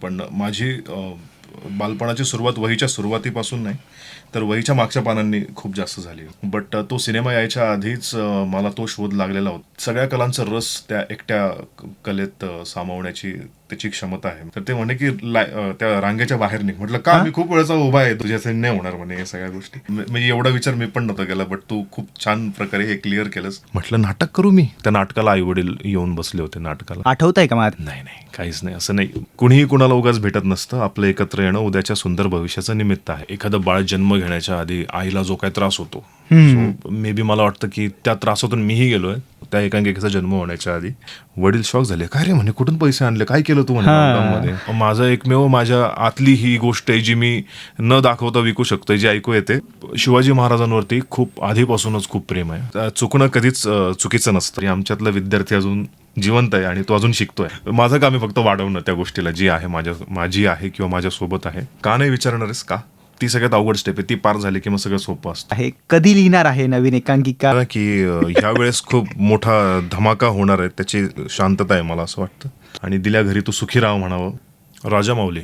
पण माझी बालपणाची सुरुवात वहीच्या सुरुवातीपासून नाही, तर वहीच्या मागच्या पानांनी खूप जास्त झाली. बट तो सिनेमा यायच्या आधीच मला तो शोध लागलेला होता. सगळ्या कलांचा रस त्या एकट्या कलेत सामावण्याची त्याची क्षमता आहे. तर ते म्हणे की त्या रांगेच्या बाहेर निघ. म्हटलं का, मी खूप वेळचा उभा आहे, तुझ्यासाठी नाही होणार म्हणे हे सगळ्या गोष्टी. म्हणजे एवढा विचार मी पण नव्हता केला, बट तू खूप छान प्रकारे हे क्लिअर केलंस. म्हटलं नाटक करू मी. त्या नाटकाला आई वडील येऊन बसले होते नाटकाला. आठवतंय का मला? नाही नाही, काहीच नाही, असं नाही. कुणीही कुणाला उगाच भेटत नसतं. आपलं एकत्र येणं उद्याच्या सुंदर भविष्याचं निमित्त आहे. एखादं बाळ जन्म घेण्याच्या आधी आईला जो काही त्रास होतो, मे बी मला वाटतं की त्या त्रासातून मीही गेलोय. त्या एकांकिकेचा जन्म होण्याच्या आधी वडील शॉक झाले. काय रे म्हणे, कुठून पैसे आणले, काय केलं तू म्हणे. माझं एकमेव माझ्या आतली ही गोष्ट आहे जी मी न दाखवता विकू शकतो, जी ऐकू येते. शिवाजी महाराजांवरती खूप आधीपासूनच खूप प्रेम आहे. चुकणं कधीच चुकीचं नसतं. आमच्यातला विद्यार्थी अजून जिवंत आहे आणि तो अजून शिकतोय. माझं काम आहे फक्त वाढवणं त्या गोष्टीला, जी आहे माझी आहे किंवा माझ्या सोबत आहे. का नाही विचारणारच का? ती सगळ्यात अवघड स्टेप आहे. ती पार झाली की मग सगळं सोपं असतं. आहे कधी लिहिणार आहे नवीन एकांकिका? की ह्या वेळेस खूप मोठा धमाका होणार आहे, त्याची शांतता आहे मला असं वाटतं. आणि दिल्या घरी तू सुखी राहा म्हणावं. राजामौली.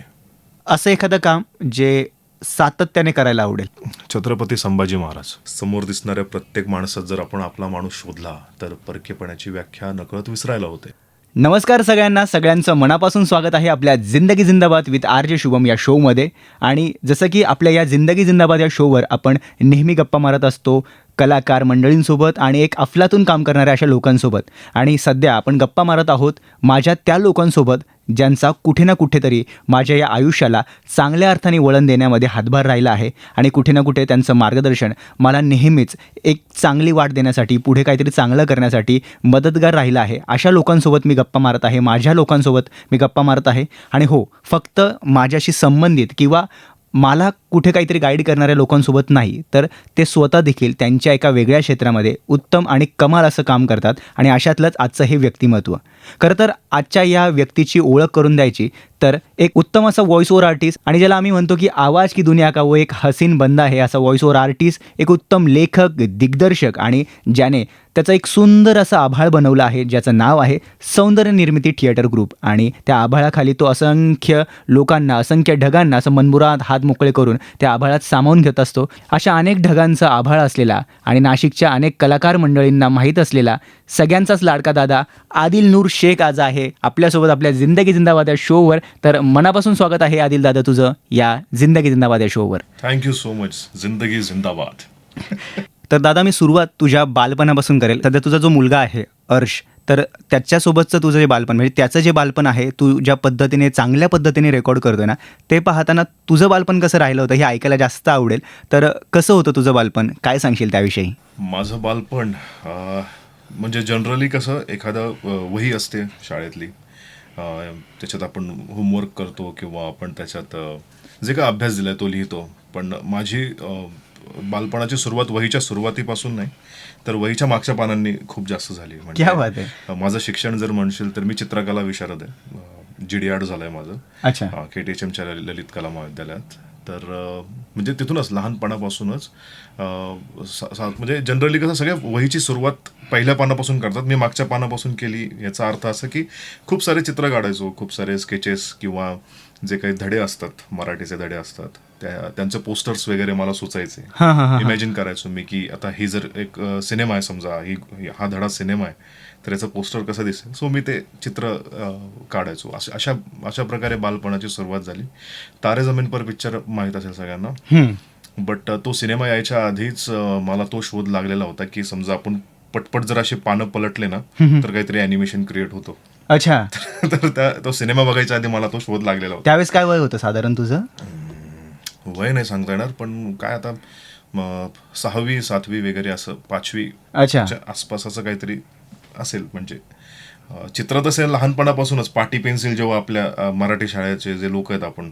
असं एखादं काम जे सातत्याने करायला आवडेल? छत्रपती संभाजी महाराज. समोर दिसणाऱ्या प्रत्येक माणसात जर आपण आपला माणूस शोधला तर परकेपणाची व्याख्या नकळत विसरायला होते. नमस्कार सगळ्यांचं मनापासून स्वागत आहे आपल्या जिंदगी जिंदाबाद विथ RJ शुभम या शोमध्ये. आणि जसं की आपल्या या जिंदगी जिंदाबाद या शोवर आपण नेहमी गप्पा मारत असतो कलाकार मंडळींसोबत आणि एक अफलातून काम करणाऱ्या अशा लोकांसोबत. आणि सध्या आपण गप्पा मारत आहोत माझ्या त्या लोकांसोबत ज्यांचा कुठे ना कुठेतरी माझ्या या आयुष्याला चांगल्या अर्थाने वळण देण्यामध्ये हातभार राहिला आहे आणि कुठे ना कुठे त्यांचं मार्गदर्शन मला नेहमीच एक चांगली वाट देण्यासाठी, पुढे काहीतरी चांगलं करण्यासाठी मदतगार राहिला आहे. अशा लोकांसोबत मी गप्पा मारत आहे, माझ्या लोकांसोबत मी गप्पा मारत आहे. आणि हो, फक्त माझ्याशी संबंधित किंवा मला कुठे काहीतरी गाईड करणाऱ्या लोकांसोबत नाही, तर ते स्वतः देखील त्यांच्या एका वेगळ्या क्षेत्रामध्ये उत्तम आणि कमाल असं काम करतात. आणि अशातलंच आजचं हे व्यक्तिमत्व. खरं तर आजच्या या व्यक्तीची ओळख करून द्यायची तर एक उत्तम असा व्हॉइस ओव्हर आर्टिस्ट, आणि ज्याला आम्ही म्हणतो की आवाज की दुनिया का वो एक हसीन बंदा आहे, असा व्हॉइस ओव्हर आर्टिस्ट, एक उत्तम लेखक, दिग्दर्शक, आणि ज्याने त्याचं एक सुंदर असं आभाळ बनवलं आहे ज्याचं नाव आहे सौंदर्य निर्मिती थिएटर ग्रुप. आणि त्या आभाळाखाली तो असंख्य लोकांना, असंख्य ढगांना असं मनमुराद हात मोकळे करून त्या आभाळात सामावून घेत असतो. अशा अनेक ढगांचं आभाळ असलेला आणि नाशिकच्या अनेक कलाकार मंडळींना माहीत असलेला सगळ्यांचाच लाडका दादा आदिल नूर शेख आज आहे आपल्यासोबत आपल्या जिंदगी जिंदाबाद या शोवर. तर मनापासून स्वागत आहे आदिल दादा तुझं या जिंदगी जिंदाबाद या शोवर. Thank you so much. जिंदगी जिंदाबाद. तर दादा, मी सुरुवात तुझ्या बालपणापासून करेल. सध्या तुझा जो मुलगा आहे अर्श, तर त्याच्यासोबतचं तुझं जे बालपण, म्हणजे त्याचं जे बालपण आहे, तू ज्या पद्धतीने चांगल्या पद्धतीने रेकॉर्ड करतोय ना, ते पाहताना तुझं बालपण कसं राहिलं होतं हे ऐकायला जास्त आवडेल. तर कसं होतं तुझं बालपण, काय सांगशील त्याविषयी? माझं बालपण म्हणजे जनरली कसं, एखादं वही असते शाळेतली, त्याच्यात आपण होमवर्क करतो किंवा आपण त्याच्यात जे काय अभ्यास दिलाय तो लिहितो. पण माझी बालपणाची सुरुवात वहीच्या सुरुवातीपासून नाही, तर वहीच्या मागच्या पानांनी खूप जास्त झाली. क्या बात आहे. माझं शिक्षण जर म्हणशील तर मी चित्रकला विशारद आहे. GD झालंय माझं. अच्छा. KTHMच्या ललित कला महाविद्यालयात. तर म्हणजे तिथूनच लहानपणापासूनच म्हणजे जनरली कसं सगळ्या वहीची सुरुवात पहिल्या पानापासून करतात. मी मागच्या पानापासून केली. याचा अर्थ असा की खूप सारे चित्र काढायचो, खूप सारे स्केचेस किंवा जे काही धडे असतात, मराठीचे धडे असतात, त्यांचे पोस्टर्स वगैरे मला सुचायचे. इमॅजिन करायचो मी की आता ही जर एक सिनेमा आहे, समजा हा धडा सिनेमा आहे, तर याचं पोस्टर कसं दिसेल. सो मी ते चित्र काढायचो. अशा प्रकारे बालपणाची सुरुवात झाली. तारे जमीन पर पिक्चर माहीत असेल सगळ्यांना. बट तो सिनेमा यायच्या आधीच मला तो शोध लागलेला होता की समजा आपण पटपट जर असे पानं पलटले ना तर काहीतरी अॅनिमेशन क्रिएट होतो. अच्छा. तर तो सिनेमा बघायच्या आधी मला तो शोध लागलेला होता. त्यावेळेस काय वय होतं साधारण तुझं? वय नाही सांगता येणार, पण काय आता 6वी 7वी वगैरे असं, 5वी आसपास असं काहीतरी असेल. म्हणजे चित्र तसे लहानपणापासूनच पाटी पेन्सिल, जेव्हा आपल्या मराठी शाळेचे जे लोक आहेत आपण,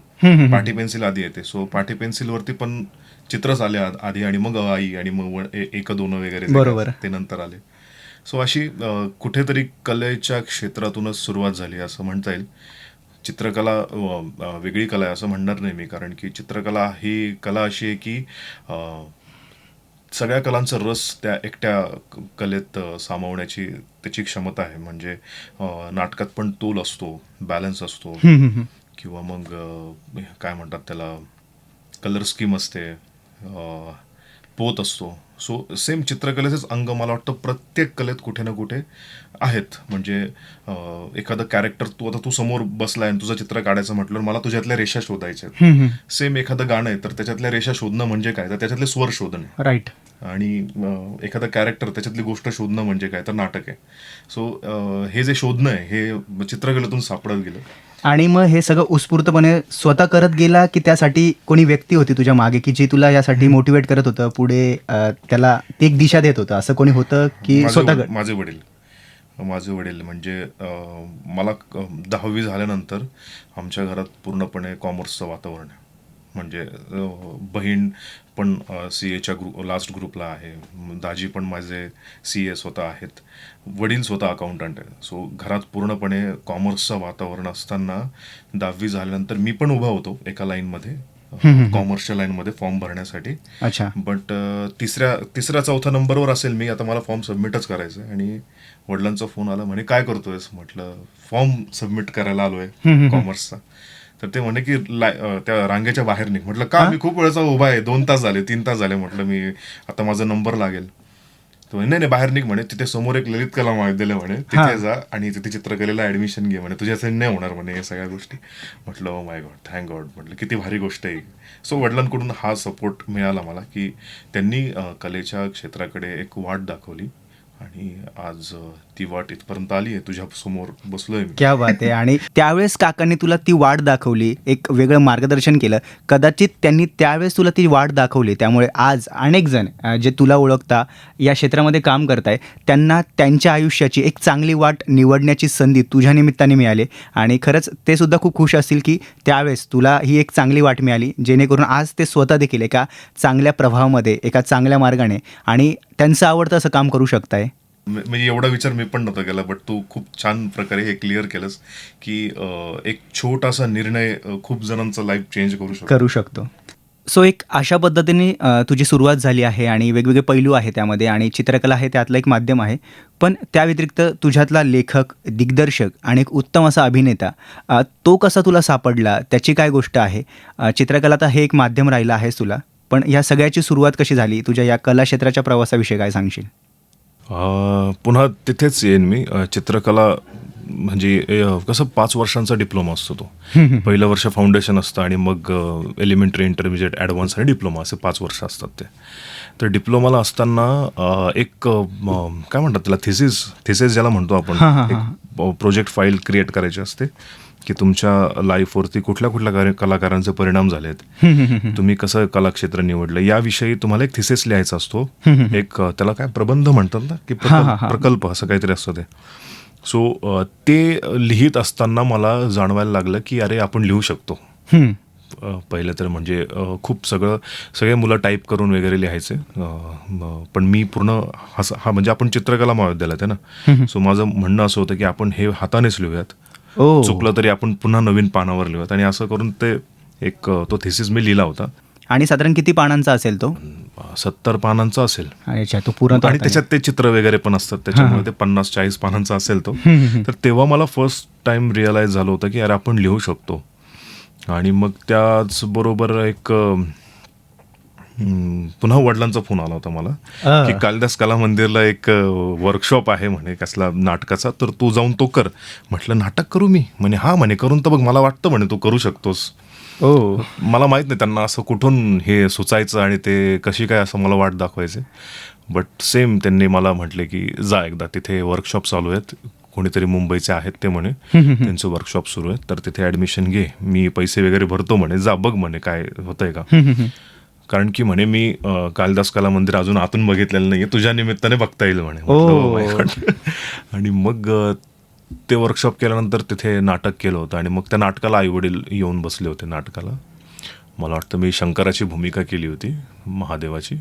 पाटी पेन्सिल आधी येते. सो पाटी पेन्सिल वरती पण चित्रच आले आधी, आणि मग आई, आणि मग 1-2 वगैरे, बरोबर, ते नंतर आले. सो अशी कुठेतरी कलेच्या क्षेत्रातूनच सुरुवात झाली असं म्हणता येईल. चित्रकला वेगळी कला आहे असं म्हणणार नाही मी, कारण की चित्रकला ही कला अशी आहे की सगळ्या कलांचा रस त्या एकट्या कलेत सामावण्याची त्याची क्षमता आहे. म्हणजे नाटकात पण तोल असतो, बॅलन्स असतो, किंवा मग काय म्हणतात त्याला, कलर स्कीम असते, पोत असतो. सो सेम चित्रकलेचेच अंग मला वाटतं प्रत्येक कलेत कुठे ना कुठे आहेत. म्हणजे एखादं कॅरेक्टर, तू समोर बसलाय आणि तुझं चित्र काढायचं म्हटलं, मला तुझ्यातल्या रेषा शोधायच्या आहेत. सेम एखादं गाणं आहे तर त्याच्यातल्या रेषा शोधणं म्हणजे काय, तर त्याच्यातले स्वर शोधणे. राईट. आणि एखादा कॅरेक्टर, त्याच्यातली गोष्ट शोधणं म्हणजे काय, तर नाटक आहे. सो हे जे शोधणं आहे हे चित्रकलेतून सापडत गेलं. आणि मग हे सगळं उत्स्फूर्तपणे स्वतः करत गेला की त्यासाठी कोणी व्यक्ती होती तुझ्या मागे की जी तुला यासाठी मोटिवेट करत होतं, पुढे त्याला एक दिशा देत होतं, असं कोणी होतं की स्वतः? माझे वडील म्हणजे मला 10वी झाल्यानंतर आमच्या घरात पूर्णपणे कॉमर्सचं वातावरण आहे. म्हणजे बहीण पण CAच्या लास्ट ग्रुपला आहे, दाजी पण माझे CA स्वतः आहेत, वडील स्वतः अकाउंटंट आहे. सो घरात पूर्णपणे कॉमर्सचं वातावरण असताना 10वी झाल्यानंतर मी पण उभा होतो एका लाईनमध्ये, कॉमर्सच्या लाईनमध्ये फॉर्म भरण्यासाठी. अच्छा. बट तिसऱ्या चौथ्या नंबरवर असेल मी, आता मला फॉर्म सबमिटच करायचं आहे. आणि वडिलांचा फोन आला, म्हणे काय करतोयस? म्हटलं फॉर्म सबमिट करायला आलोय कॉमर्सचा. तर ते म्हणे की त्या रांगेच्या बाहेर निघ. म्हटलं का? मी खूप वेळचा उभा आहे, 2 तास झाले, 3 तास झाले. म्हटलं मी आता माझा नंबर लागेल. तो म्हणे नाही बाहेर निघ, म्हणे तिथे समोर एक ललित कला महाविद्यालय म्हणे, तिथे जा आणि तिथे चित्रकलेला ऍडमिशन घे, म्हणे तुझ्यासाठी नाही होणार म्हणे हे सगळ्या गोष्टी. म्हटलं oh my God, thank God. म्हटलं किती भारी गोष्ट आहे. सो वडिलांकडून हा सपोर्ट मिळाला मला, की त्यांनी कलेच्या क्षेत्राकडे एक वाट दाखवली आणि आज ती वाट इथपर्यंत आली आहे, तुझ्या समोर बसलोय मी. क्या बात आहे. आणि त्यावेळेस काकांनी तुला ती वाट दाखवली, एक वेगळं मार्गदर्शन केलं. कदाचित त्यांनी त्यावेळेस तुला ती वाट दाखवली, त्यामुळे आज अनेक जण जे तुला ओळखता, या क्षेत्रामध्ये काम करताय, त्यांना त्यांच्या आयुष्याची एक चांगली वाट निवडण्याची संधी तुझ्या निमित्ताने मिळाली. आणि खरंच ते सुद्धा खूप खुश असतील की त्यावेळेस तुला ही एक चांगली वाट मिळाली, जेणेकरून आज ते स्वतः देखील एका चांगल्या प्रभावामध्ये, एका चांगल्या मार्गाने आणि त्यांचं आवडतं असं काम करू शकताय. म्हणजे एवढा विचार मी पण नव्हता केला, बट तू खूप छान प्रकारे हे क्लिअर केलंस की एक छोटासा निर्णय खूप जणांचं लाईफ चेंज करू शकतो. सो एक अशा पद्धतीने तुझी सुरुवात झाली आहे आणि वेगवेगळे पैलू आहे त्यामध्ये, आणि चित्रकला हे त्यातलं एक माध्यम आहे. पण त्या व्यतिरिक्त तुझ्यातला लेखक, दिग्दर्शक आणि एक उत्तम असा अभिनेता, तो कसा तुला सापडला, त्याची काय गोष्ट आहे? चित्रकला तर हे एक माध्यम राहिलं आहेस तुला, पण ह्या सगळ्याची सुरुवात कशी झाली? तुझ्या या कला क्षेत्राच्या प्रवासाविषयी काय सांगशील? पुन्हा तिथेच येईन मी. चित्रकला म्हणजे कसं 5 वर्षांचा डिप्लोमा असतो तो. पहिलं वर्ष फाउंडेशन असतं आणि मग एलिमेंटरी, इंटरमिजिएट, ॲडव्हान्स आणि डिप्लोमा असे 5 वर्ष असतात ते. तर डिप्लोमाला असताना एक काय म्हणतात त्याला, थिसिस ज्याला म्हणतो आपण, एक प्रोजेक्ट फाईल क्रिएट करायची असते की तुमच्या लाईफवरती कुठल्या कुठल्या कलाकारांचे परिणाम झालेत, तुम्ही कसं कलाक्षेत्र निवडलं, याविषयी तुम्हाला एक थिसिस लिहायचा असतो. एक त्याला काय प्रबंध म्हणतात ना, की प्रकल्प असं काहीतरी असतं ते. सो ते लिहित असताना मला जाणवायला लागलं की अरे आपण लिहू शकतो. पहिलं तर म्हणजे खूप सगळे मुलं टाईप करून वगैरे लिहायचे, पण मी पूर्ण हा म्हणजे आपण चित्रकला महाविद्यालयात आहे ना, सो माझं म्हणणं असं होतं की आपण हे हातानेच लिहूयात, चुकलं तरी आपण पुन्हा नवीन पानावर लिहूयात. आणि असं करून ते एक तो थिसिस मी लिहिला होता. आणि साधारण किती पानांचा असेल तो? 70 पानांचा असेल. अच्छा, तो पूर्ण. आणि त्याच्यात ते चित्र वगैरे पण असतात, त्याच्यामुळे ते 50-40 पानांचा असेल तो. तर तेव्हा मला फर्स्ट टाइम रिअलाइज झालं होतं की अरे आपण लिहू शकतो. आणि मग त्याचबरोबर एक पुन्हा वडिलांचा फोन आला होता मला की कालिदास कला मंदिरला एक वर्कशॉप आहे म्हणे कसला नाटकाचा, तर तू जाऊन तो कर. म्हटलं नाटक करू मी? म्हणे हा म्हणे, करून तर बघ, मला वाटतं म्हणे तू करू शकतोस. मला माहित नाही त्यांना असं कुठून हे सुचायचं आणि ते कशी काय असं मला वाट दाखवायचे. बट सेम त्यांनी मला म्हटले की जा एकदा, तिथे वर्कशॉप चालू आहेत, कोणीतरी मुंबईचे आहेत ते म्हणे, त्यांचं वर्कशॉप सुरू आहे, तर तिथे ॲडमिशन घे, मी पैसे वगैरे भरतो म्हणे, जा बघ म्हणे काय होतंय का. कारण की म्हणे मी कालिदास कला मंदिर अजून आतून बघितलेलं नाहीये, तुझ्या निमित्ताने बघता येईल म्हणे. आणि मग ते वर्कशॉप केल्यानंतर तिथे नाटक केलं होतं. आणि मग त्या नाटकाला आईवडील येऊन बसले होते नाटकाला. मला वाटतं मी शंकराची भूमिका केली होती, महादेवाची.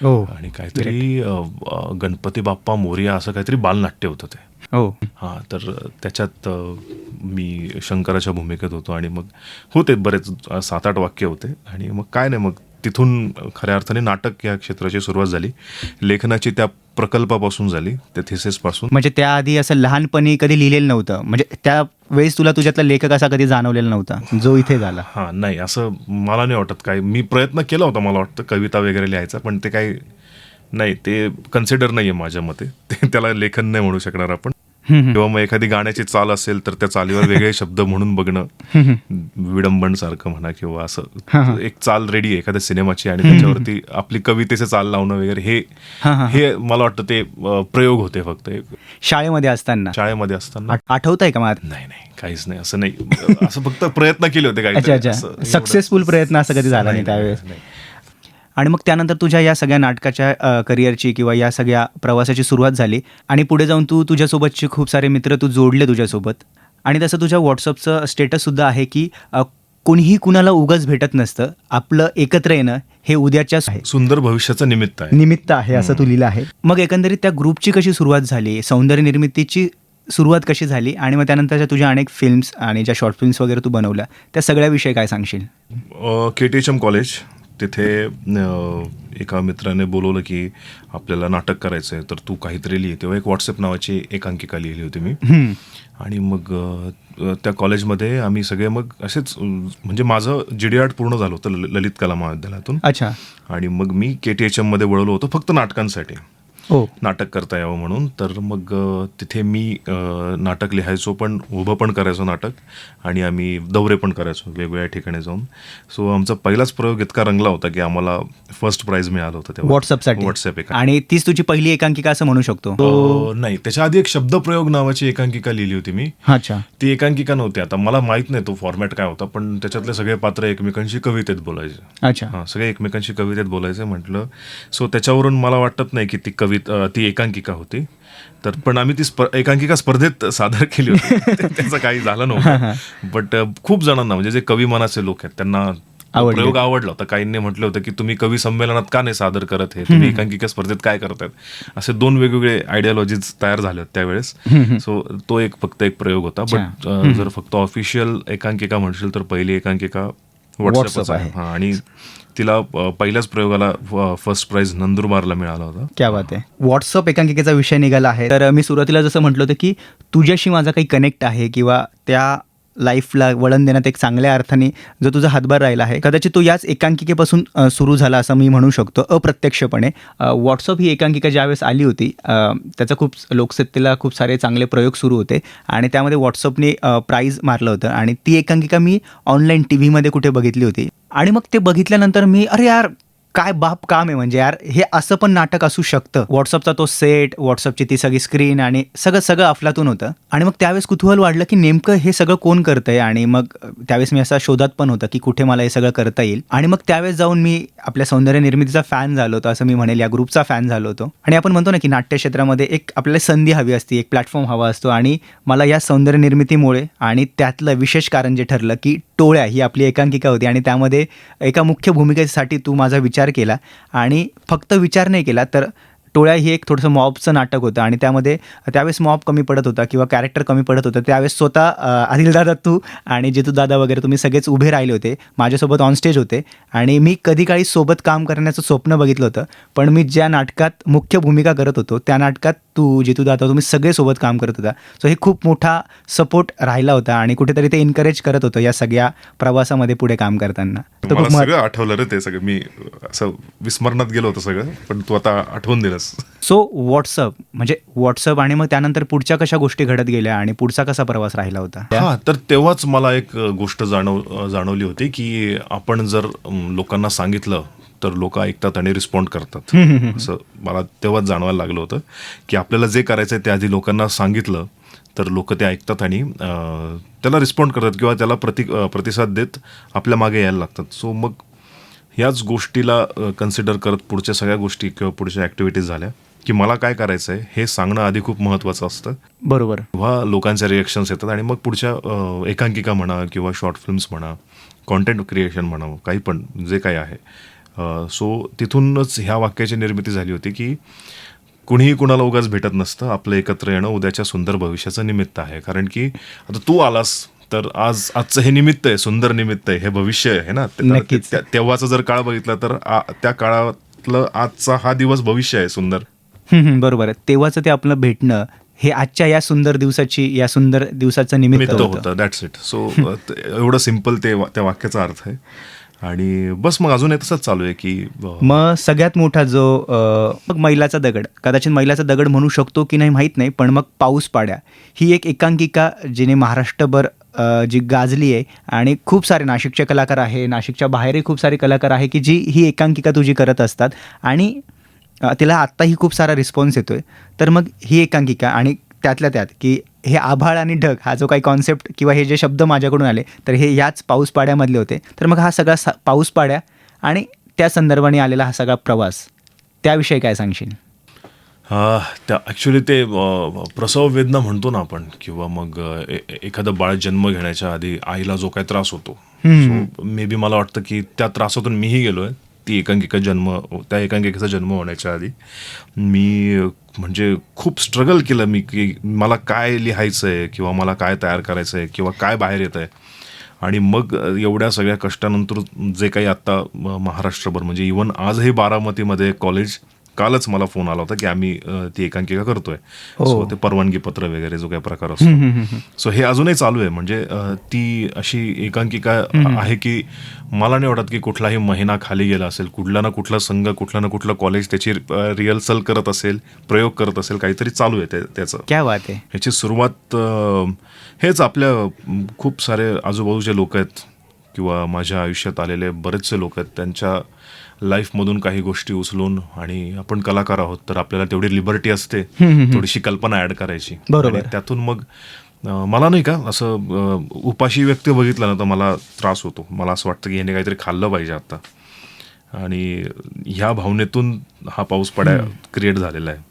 आणि काहीतरी गणपती बाप्पा मोरया असं काहीतरी बालनाट्य होतं ते. हां, तर त्याच्यात मी शंकराच्या भूमिकेत होतो. आणि मग होते बरेच 7-8 वाक्य होते. आणि मग काय नाही, मग तिथून खऱ्या अर्थाने नाटक या क्षेत्राची सुरुवात झाली. लेखनाची त्या प्रकल्पापासून झाली, त्या थिसिसपासून. म्हणजे त्याआधी असं लहानपणी कधी लिहिलेलं नव्हतं, म्हणजे त्यावेळेस तुला तुझ्यातला लेखक असा कधी जाणवलेला नव्हता जो इथे झाला? हां, नाही असं मला नाही वाटत. काय मी प्रयत्न केला होता मला वाटतं कविता वगैरे लिहायचा, पण ते काही नाही, ते कन्सिडर नाही आहे माझ्या मते. त्याला लेखन नाही म्हणू शकणार आपण. किंवा मग एखादी गाण्याची चाल असेल तर त्या चालीवर वेगळे शब्द म्हणून बघणं, विडंबन सारखं म्हणा, किंवा असं एक चाल रेडी आहे एखाद्या सिनेमाची आणि त्याच्यावरती आपली कवितेचे चाल लावणं वगैरे, हे मला वाटतं ते प्रयोग होते फक्त शाळेमध्ये असताना. शाळेमध्ये असताना. आठवत आहे का मला? नाही काहीच नाही, असं नाही. असं फक्त प्रयत्न केले होते अच्छा काही. अच्छा, सक्सेसफुल प्रयत्न असं कधी झाला नाही त्यावेळेस? आणि मग त्यानंतर तुझ्या या सगळ्या नाटकाच्या करिअरची किंवा या सगळ्या प्रवासाची सुरुवात झाली आणि पुढे जाऊन तुझ्यासोबतचे खूप सारे मित्र जोडले तुझ्यासोबत. आणि तसं तुझ्या व्हॉट्सअपचं स्टेटससुद्धा आहे की कोणीही कुणाला उगाच भेटत नसतं, आपलं एकत्र येणं हे उद्याच्या सुंदर भविष्याचं निमित्त आहे असं तू लिहिलं आहे. मग एकंदरीत त्या ग्रुपची कशी सुरुवात झाली, सौंदर्य निर्मितीची सुरुवात कशी झाली, आणि मग त्यानंतरच्या तुझ्या अनेक फिल्म्स आणि ज्या शॉर्ट फिल्म्स वगैरे तू बनवल्या त्या सगळ्याविषयी काय सांगशील? KTHM कॉलेज, तिथे एका मित्राने बोलवलं की आपल्याला नाटक करायचं आहे, तर तू काहीतरी लिहि. तेव्हा एक व्हॉट्सअप नावाची एकांकिका लिहिली होती मी. आणि मग त्या कॉलेजमध्ये आम्ही सगळे मग असेच, म्हणजे माझं GD पूर्ण झालं होतं ललित कला महाविद्यालयातून. अच्छा. आणि मग मी KTHM मध्ये वळलो होतो फक्त नाटकांसाठी, हो, नाटक करता यावं म्हणून. तर मग तिथे मी नाटक लिहायचो, पण उभं पण करायचो नाटक, आणि आम्ही दौरे पण करायचो वेगवेगळ्या ठिकाणी जाऊन. सो आमचा पहिलाच प्रयोग इतका रंगला होता की आम्हाला फर्स्ट प्राइज मिळालं होतं तेव्हा व्हॉट्सअपसाठी. व्हॉट्सअप एका. आणि तीच तुझी पहिली एकांकिका असं म्हणू शकतो? नाही, त्याच्या आधी एक शब्दप्रयोग नावाची एकांकिका लिहिली होती मी. अच्छा. ती एकांकिका नव्हती, आता मला माहित नाही तो फॉर्मॅट काय होता, पण त्याच्यातले सगळे पात्र एकमेकांशी कवितेत बोलायचे. अच्छा. हां, सगळे एकमेकांशी कवितेत बोलायचे म्हटलं. सो त्याच्यावरून मला वाटत नाही की ती एकांकिका होती. तर पण आम्ही ती एकांकिका स्पर्धेत सादर केली होती. त्याचं काही झालं नव्हतं, बट खूप जणांना, म्हणजे जे कवी मनाचे लोक आहेत त्यांना प्रयोग आवडला होता. काहींनी म्हटलं होतं की तुम्ही कवी संमेलनात का नाही सादर करत, हे तुम्ही एकांकिका स्पर्धेत काय करतायत. असे 2 वेगवेगळे आयडियोलॉजीज तयार झाले होते त्यावेळेस. सो तो फक्त एक प्रयोग होता. बट जर फक्त ऑफिशियल एकांकिका म्हणशील तर पहिली एकांकिका व्हॉट्सअपच आहे. हां, आणि तिला पहिल्याच प्रयोगाला फर्स्ट प्राइज नंदुरबारला मिळाला होता. क्या बात आहे. व्हॉट्सअप एकांकिकेचा विषय निघाला आहे, तर मी सुरुवातीला जसं म्हटलं होतं की तुझ्याशी माझा काही कनेक्ट आहे किंवा त्या लाईफला वळण देण्यात एक चांगल्या अर्थाने जो तुझा हातभार राहिला आहे, कदाचित तो याच एकांकिकेपासून सुरू झाला असं मी म्हणू शकतो अप्रत्यक्षपणे. व्हॉट्सअप ही एकांकिका ज्यावेळेस आली होती, त्याचा खूप लोकसत्तेला खूप सारे चांगले प्रयोग सुरू होते आणि त्यामध्ये व्हॉट्सअपने प्राईज मारलं होतं. आणि ती एकांकिका मी ऑनलाईन TV मध्ये कुठे बघितली होती. आणि मग ते बघितल्यानंतर मी, अरे यार काय बाप काम आहे, म्हणजे यार हे असं पण नाटक असू शकतं. व्हॉट्सअपचा तो सेट, व्हॉट्सअपची ती सगळी स्क्रीन आणि सगळं अफलातून होतं. आणि मग त्यावेळेस कुतूहल वाढलं की नेमकं हे सगळं कोण करतंय. आणि मग त्यावेळेस मी असा शोधात पण होता की कुठे मला हे सगळं करता येईल. आणि मग त्यावेळेस जाऊन मी आपल्या सौंदर्य निर्मितीचा फॅन झालो होतो, असं मी म्हणेल, या ग्रुपचा फॅन झालो होतो. आणि आपण म्हणतो ना की नाट्य क्षेत्रामध्ये एक आपल्याला संधी हवी असते, एक प्लॅटफॉर्म हवा असतो. आणि मला या सौंदर्य निर्मितीमुळे, आणि त्यातलं विशेष कारण जे ठरलं की टोळ्या ही आपली एकांकिका होती आणि त्यामध्ये एका मुख्य भूमिकेसाठी तू माझा विचार केला. आणि फक्त विचार नाही केला, तर टोळ्या ही एक थोडंसं मॉबचं नाटक होतं आणि त्यावेळेस मॉब कमी पडत होता किंवा कॅरेक्टर कमी पडत होतं. त्यावेळेस स्वतः अनिलदादा, तू आणि जितूदादा वगैरे तुम्ही सगळेच उभे राहिले होते, माझ्यासोबत ऑनस्टेज होते. आणि मी कधी काळी सोबत काम करण्याचं स्वप्न बघितलं होतं, पण मी ज्या नाटकात मुख्य भूमिका करत होतो त्या नाटकात तू, जितूदादा, तुम्ही सगळे सोबत काम करत होता. सो हे खूप मोठा सपोर्ट राहिला होता आणि कुठेतरी ते एनकरेज करत होतं या सगळ्या प्रवासामध्ये पुढे काम करताना. मला सगळं आठवलं रे ते सगळं, मी असं विस्मरणात गेलो होतं सगळं, पण तू आता आठवून दिलंस. सो व्हॉट्सअप आणि मग त्यानंतर पुढच्या कशा गोष्टी घडत गेल्या आणि पुढचा कसा प्रवास राहिला होता? हा, तर तेव्हाच मला एक गोष्ट जाणवली होती की आपण जर लोकांना सांगितलं तर लोक ऐकतात आणि रिस्पॉन्ड करतात. असं मला तेव्हाच जाणवायला लागलं होतं की आपल्याला जे करायचं आहे ते आधी लोकांना सांगितलं तर लोक ते ऐकतात आणि त्याला रिस्पॉन्ड करतात किंवा त्याला प्रतिसाद देत आपल्या मागे यायला लागतात. सो मग ह्याच गोष्टीला कन्सिडर करत पुढच्या सगळ्या गोष्टी किंवा पुढच्या ॲक्टिव्हिटीज झाल्या की मला काय करायचं आहे हे सांगणं आधी खूप महत्त्वाचं असतं. बरोबर. तेव्हा लोकांच्या रिॲक्शन्स येतात आणि मग पुढच्या एकांकिका म्हणा किंवा शॉर्ट फिल्म्स म्हणा, कॉन्टेंट क्रिएशन म्हणा, काही पण जे काही आहे. सो तिथूनच ह्या वाक्याची निर्मिती झाली होती की कुणीही कुणाला उगाच भेटत नसतं, आपलं एकत्र येणं उद्याच्या सुंदर भविष्याचं निमित्त आहे. कारण की आता तू आलास तर आजचं हे निमित्त आहे, सुंदर निमित्त आहे, हे भविष्य आहे ना. नक्कीच. तेव्हाचा जर काळ बघितला तर त्या काळातलं आजचा हा दिवस भविष्य आहे सुंदर. बरोबर आहे. तेव्हाचं ते आपलं भेटणं हे आजच्या या सुंदर दिवसाचं निमित्त मित्र होतं. होतं. That's it. सो एवढं सिम्पल त्या वाक्याचा अर्थ आहे. आणि बस मग अजूनही तसंच चालू आहे की मग सगळ्यात मोठा जो मग मैलाचा दगड, कदाचित मैलाचा दगड म्हणू शकतो की नाही माहीत नाही, पण मग पाऊस पाड्या ही एक एकांकिका जिने महाराष्ट्रभर जी गाजली आहे आणि खूप सारे नाशिकचे कलाकार आहे, नाशिकच्या बाहेरही खूप सारे कलाकार आहे की जी ही एकांकिका तुझी करत असतात आणि तिला आत्ताही खूप सारा रिस्पॉन्स येतोय. तर मग ही एकांकिका आणि त्यातल्या त्यात की हे आभाळ आणि ढग हा जो काही कॉन्सेप्ट किंवा हे जे शब्द माझ्याकडून आले तर हे याच पाऊस पाड्यामधले होते. तर मग हा सगळा पाऊस पाड्या आणि त्या संदर्भाने आलेला हा सगळा प्रवास, त्याविषयी काय सांगशील? त्या ॲक्च्युली ते प्रसव वेदना म्हणतो ना आपण, किंवा मग एखादं बाळ जन्म घेण्याच्या आधी आईला जो काही त्रास होतो, सो मे बी मला वाटतं की त्या त्रासातून मीही गेलो आहे. त्या एकांकिकेचा जन्म होण्याच्या आधी मी म्हणजे खूप स्ट्रगल केलं मी की मला काय लिहायचं आहे किंवा मला काय तयार करायचं आहे किंवा काय बाहेर येतं आहे. आणि मग एवढ्या सगळ्या कष्टानंतर जे काही आत्ता महाराष्ट्रभर म्हणजे इवन आजही बारामतीमध्ये कॉलेज, कालच मला फोन आला होता की आम्ही ती एकांकिका करतोय. सो ते परवानगी पत्र वगैरे जो काही प्रकार असतो, सो हे अजूनही चालू आहे. म्हणजे ती अशी एकांकिका आहे की मला नाही वाटत की कुठलाही महिना खाली गेला असेल. कुठला ना कुठला संघ, कुठला ना कुठला कॉलेज त्याची रिहर्सल करत असेल, प्रयोग करत असेल, काहीतरी चालू आहे त्याचं. क्या बात आहे. ह्याची सुरुवात हेच आपल्या खूप सारे आजूबाजूचे लोक आहेत किंवा माझ्या आयुष्यात आलेले बरेचसे लोक आहेत, त्यांच्या लाईफमधून काही गोष्टी उचलून, आणि आपण कलाकार आहोत तर आपल्याला तेवढी लिबर्टी असते थोडीशी कल्पना ॲड करायची. बरोबर. आणि त्यातून मग मला नाही का असं उपाशी व्यक्ती बघितलं ना तर मला त्रास होतो. मला असं वाटतं की ह्याने काहीतरी खाल्लं पाहिजे आता, आणि ह्या भावनेतून हा पाऊस पाड्या क्रिएट झालेला आहे.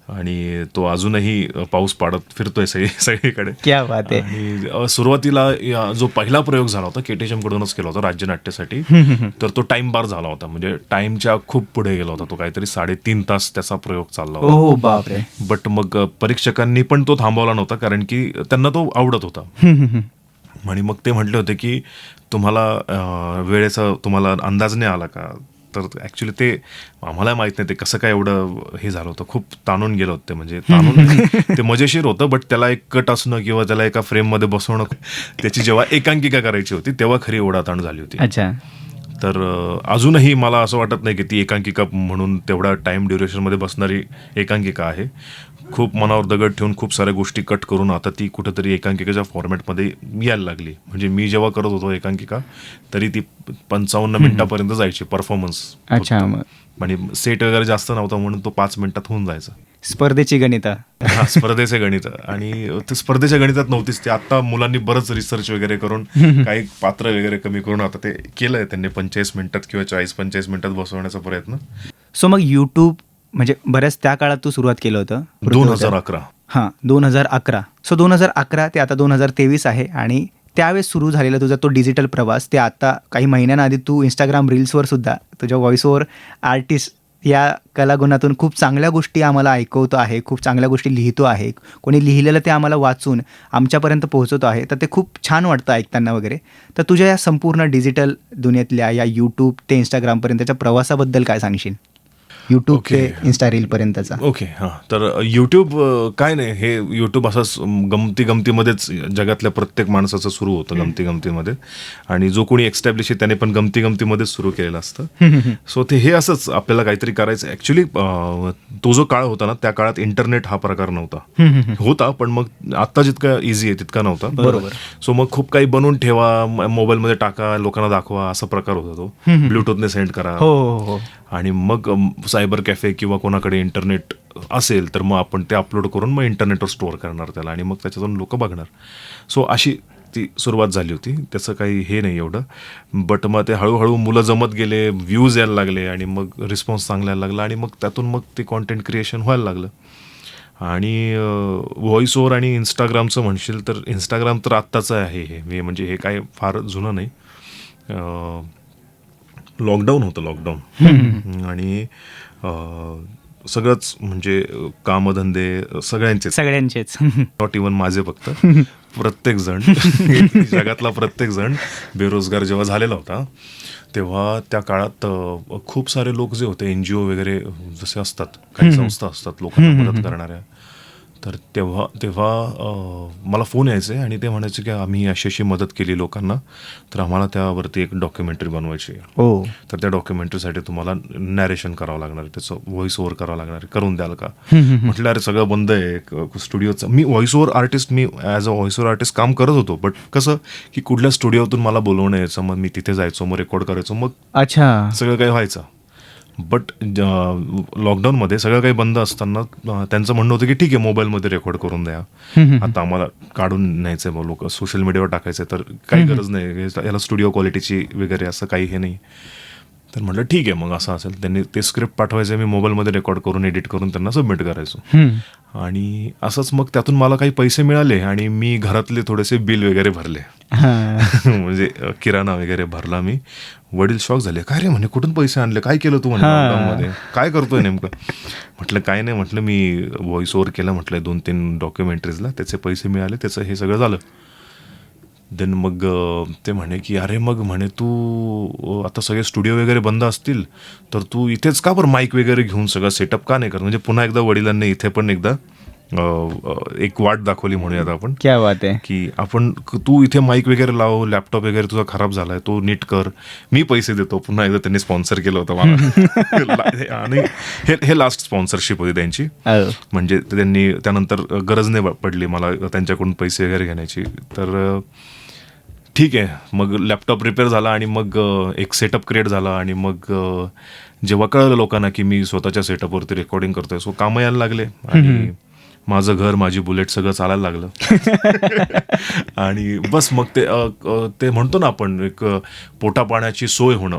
आणि तो अजूनही पाऊस पाडत फिरतोय सगळीकडे. क्या बात आहे. आणि सुरुवातीला जो पहिला प्रयोग झाला होता केटीएम कडूनच केला होता राज्यनाट्यासाठी, तर तो टाइम बार झाला होता. म्हणजे टाइमच्या खूप पुढे गेला होता तो, काहीतरी 3.5 तास त्याचा प्रयोग चालला होता. ओ बापरे. बट मग परीक्षकांनी पण तो थांबवला नव्हता, कारण की त्यांना तो आवडत होता. आणि मग ते म्हटले होते की तुम्हाला वेळेचा तुम्हाला अंदाज नाही आला का? तर ॲक्च्युली ते आम्हाला माहीत नाही ते कसं काय एवढं हे झालं होतं. खूप ताणून गेलं होतं ते, म्हणजे ताणून नाही, ते मजेशीर होतं, बट त्याला एक कट असणं किंवा त्याला एका फ्रेममध्ये बसवणं, त्याची जेव्हा एकांकिका करायची होती तेव्हा खरी ओढाताण झाली होती. अच्छा. तर अजूनही मला असं वाटत नाही की ती एकांकिका म्हणून तेवढा टाईम ड्युरेशनमध्ये बसणारी एकांकिका आहे. खूप मनावर दगड ठेवून खूप साऱ्या गोष्टी कट करून आता ती कुठेतरी एकांकिकेच्या फॉर्मॅटमध्ये यायला लागली. म्हणजे मी जेव्हा करत होतो एकांकिका तरी ती 55 मिनिटापर्यंत जायची परफॉर्मन्स. अच्छा. मग आणि सेट वगैरे जास्त नव्हता म्हणून तो 5 मिनिटात होऊन जायचा. स्पर्धेची गणितं. स्पर्धेचे गणित. आणि ते स्पर्धेच्या गणितात नव्हतीच ते. आता मुलांनी बरंच रिसर्च वगैरे करून काही पात्र वगैरे कमी करून आता ते केलंय त्यांनी 45 मिनिटात किंवा 40-45 मिनिटात बसवण्याचा प्रयत्न. सो मग यूट्यूब म्हणजे बऱ्याच त्या काळात तू सुरुवात केलं होतं 2011. हां, 2011. सो 2011 ते आता 2023 आहे आणि त्यावेळेस सुरू झालेला तुझा तो डिजिटल प्रवास, ते आता काही महिन्यांआधी तू इंस्टाग्राम रील्सवर सुद्धा तुझ्या व्हॉइस ओव्हर आर्टिस्ट या कलागुणातून खूप चांगल्या गोष्टी आम्हाला ऐकवतो आहे, खूप चांगल्या गोष्टी लिहितो आहे, कोणी लिहिलेलं ते आम्हाला वाचून आमच्यापर्यंत पोहोचवतो आहे. तर ते खूप छान वाटतं ऐकताना वगैरे. तर तुझ्या या संपूर्ण डिजिटल दुनियेतल्या या यूट्यूब ते इंस्टाग्रामपर्यंतच्या प्रवासाबद्दल काय सांगशील? यूट्यूब ते इन्स्टा रीलपर्यंतचा. ओके. हां, तर यूट्यूब काय नाही, हे यूट्यूब असंच गमतीमध्येच जगातल्या प्रत्येक माणसाचं सुरू होतं गमतीमध्ये. आणि जो कोणी एक्स्टॅब्लिश आहे त्याने पण गमतीमध्येच सुरू केलेलं असतं. सो ते हे असंच आपल्याला काहीतरी करायचं. ॲक्च्युली तो जो काळ होता ना त्या काळात इंटरनेट हा प्रकार होता, पण मग आत्ता जितका इझी आहे तितका नव्हता. बरोबर. सो मग खूप काही बनवून ठेवा, मोबाईलमध्ये टाका, लोकांना दाखवा, असा प्रकार होता तो. ब्लूटूथने सेंड करा. हो. आणि मग सायबर कॅफे किंवा कोणाकडे इंटरनेट असेल तर मग आपण ते अपलोड करून मग इंटरनेटवर स्टोअर करणार त्याला, आणि मग त्याच्यातून लोक बघणार. सो अशी ती सुरुवात झाली होती. त्याचं काही हे नाही एवढं. बट मग ते हळूहळू मुलं जमत गेले, व्ह्यूज यायला लागले, आणि मग रिस्पॉन्स चांगला यायला लागला, आणि मग त्यातून मग ते कॉन्टेंट क्रिएशन व्हायला लागलं. आणि व्हॉइस ओव्हर आणि इंस्टाग्रामचं म्हणशील तर इंस्टाग्राम तर आत्ताचं आहे हे, म्हणजे हे काय फार जुनं नाही. लॉकडाऊन होतं, आणि सगळंच म्हणजे कामधंदे सगळ्यांचेच नॉट इव्हन माझे फक्त प्रत्येक जण जगातला प्रत्येक जण बेरोजगार जेव्हा झालेला होता तेव्हा त्या काळात खूप सारे लोक जे होते NGO वगैरे जसे असतात काही संस्था असतात लोकांना मदत करणाऱ्या, तर तेव्हा मला फोन यायचे आणि ते म्हणायचे की आम्ही अशी अशी मदत केली लोकांना, तर आम्हाला त्यावरती एक डॉक्युमेंटरी बनवायची आहे. हो. तर त्या डॉक्युमेंटरीसाठी तुम्हाला नॅरेशन करावं लागणार आहे, त्याचं व्हॉइस ओव्हर करावं लागणार आहे, करून द्याल का? म्हटलं अरे सगळं बंद आहे स्टुडिओचं. मी व्हॉइस ओव्हर आर्टिस्ट, मी as a voice over artist काम करत होतो, बट कसं की कुठल्या स्टुडिओतून मला बोलवणं यायचं, मग मी तिथे जायचो, मग रेकॉर्ड करायचो, मग अच्छा. सगळं काही व्हायचं. बट लॉकडाऊनमध्ये सगळं काही बंद असताना त्यांचं म्हणणं होतं की ठीक आहे मोबाईलमध्ये रेकॉर्ड करून द्या, आता आम्हाला काढून न्यायचं आहे, लोक सोशल मीडियावर टाकायचं आहे, तर काही गरज नाही याला स्टुडिओ क्वालिटीची वगैरे असं काही हे नाही. तर म्हटलं ठीक आहे मग असं असेल. त्यांनी ते स्क्रिप्ट पाठवायचे, मी मोबाईलमध्ये रेकॉर्ड करून एडिट करून त्यांना सबमिट करायचो. आणि असंच मग त्यातून मला काही पैसे मिळाले आणि मी घरातले थोडेसे बिल वगैरे भरले म्हणजे किराणा वगैरे भरला मी. वडील शॉक झाले, काय रे म्हणे कुठून पैसे आणले, काय केलं तू मध्ये, काय करतोय नेमकं? म्हटलं काय नाही, म्हटलं मी व्हॉइस ओव्हर केलं, म्हटलं 2-3 डॉक्युमेंटरीजला, त्याचे पैसे मिळाले, त्याचं हे सगळं झालं. देन मग ते म्हणे की अरे मग म्हणे तू आता सगळे स्टुडिओ वगैरे बंद असतील तर तू इथेच का बरं माईक वगैरे घेऊन सगळं सेटअप का नाही करत? म्हणजे पुन्हा एकदा वडिलांनी इथे पण एकदा एक वाट दाखवली म्हणूयात आपण, क्या बात आहे, की आपण तू इथे माईक वगैरे लाव, लॅपटॉप वगैरे तुझा खराब झालाय तो नीट कर, मी पैसे देतो. पुन्हा एकदा त्यांनी स्पॉन्सर केलं होतं मला आणि हे लास्ट स्पॉन्सरशिप होती त्यांची. म्हणजे त्यांनी त्यानंतर गरज नाही पडली मला त्यांच्याकडून पैसे वगैरे घेण्याची. तर ठीक आहे, मग लॅपटॉप रिपेअर झाला आणि मग एक सेटअप क्रिएट झाला आणि मग जेव्हा कळलं लोकांना की मी स्वतःच्या सेटअपवरती रेकॉर्डिंग करतोय, सो कामं यायला लागले आणि माझं घर, माझी बुलेट सगळं चालायला लागलं आणि बस मग ते म्हणतो ना आपण एक पोटापाण्याची सोय होणं,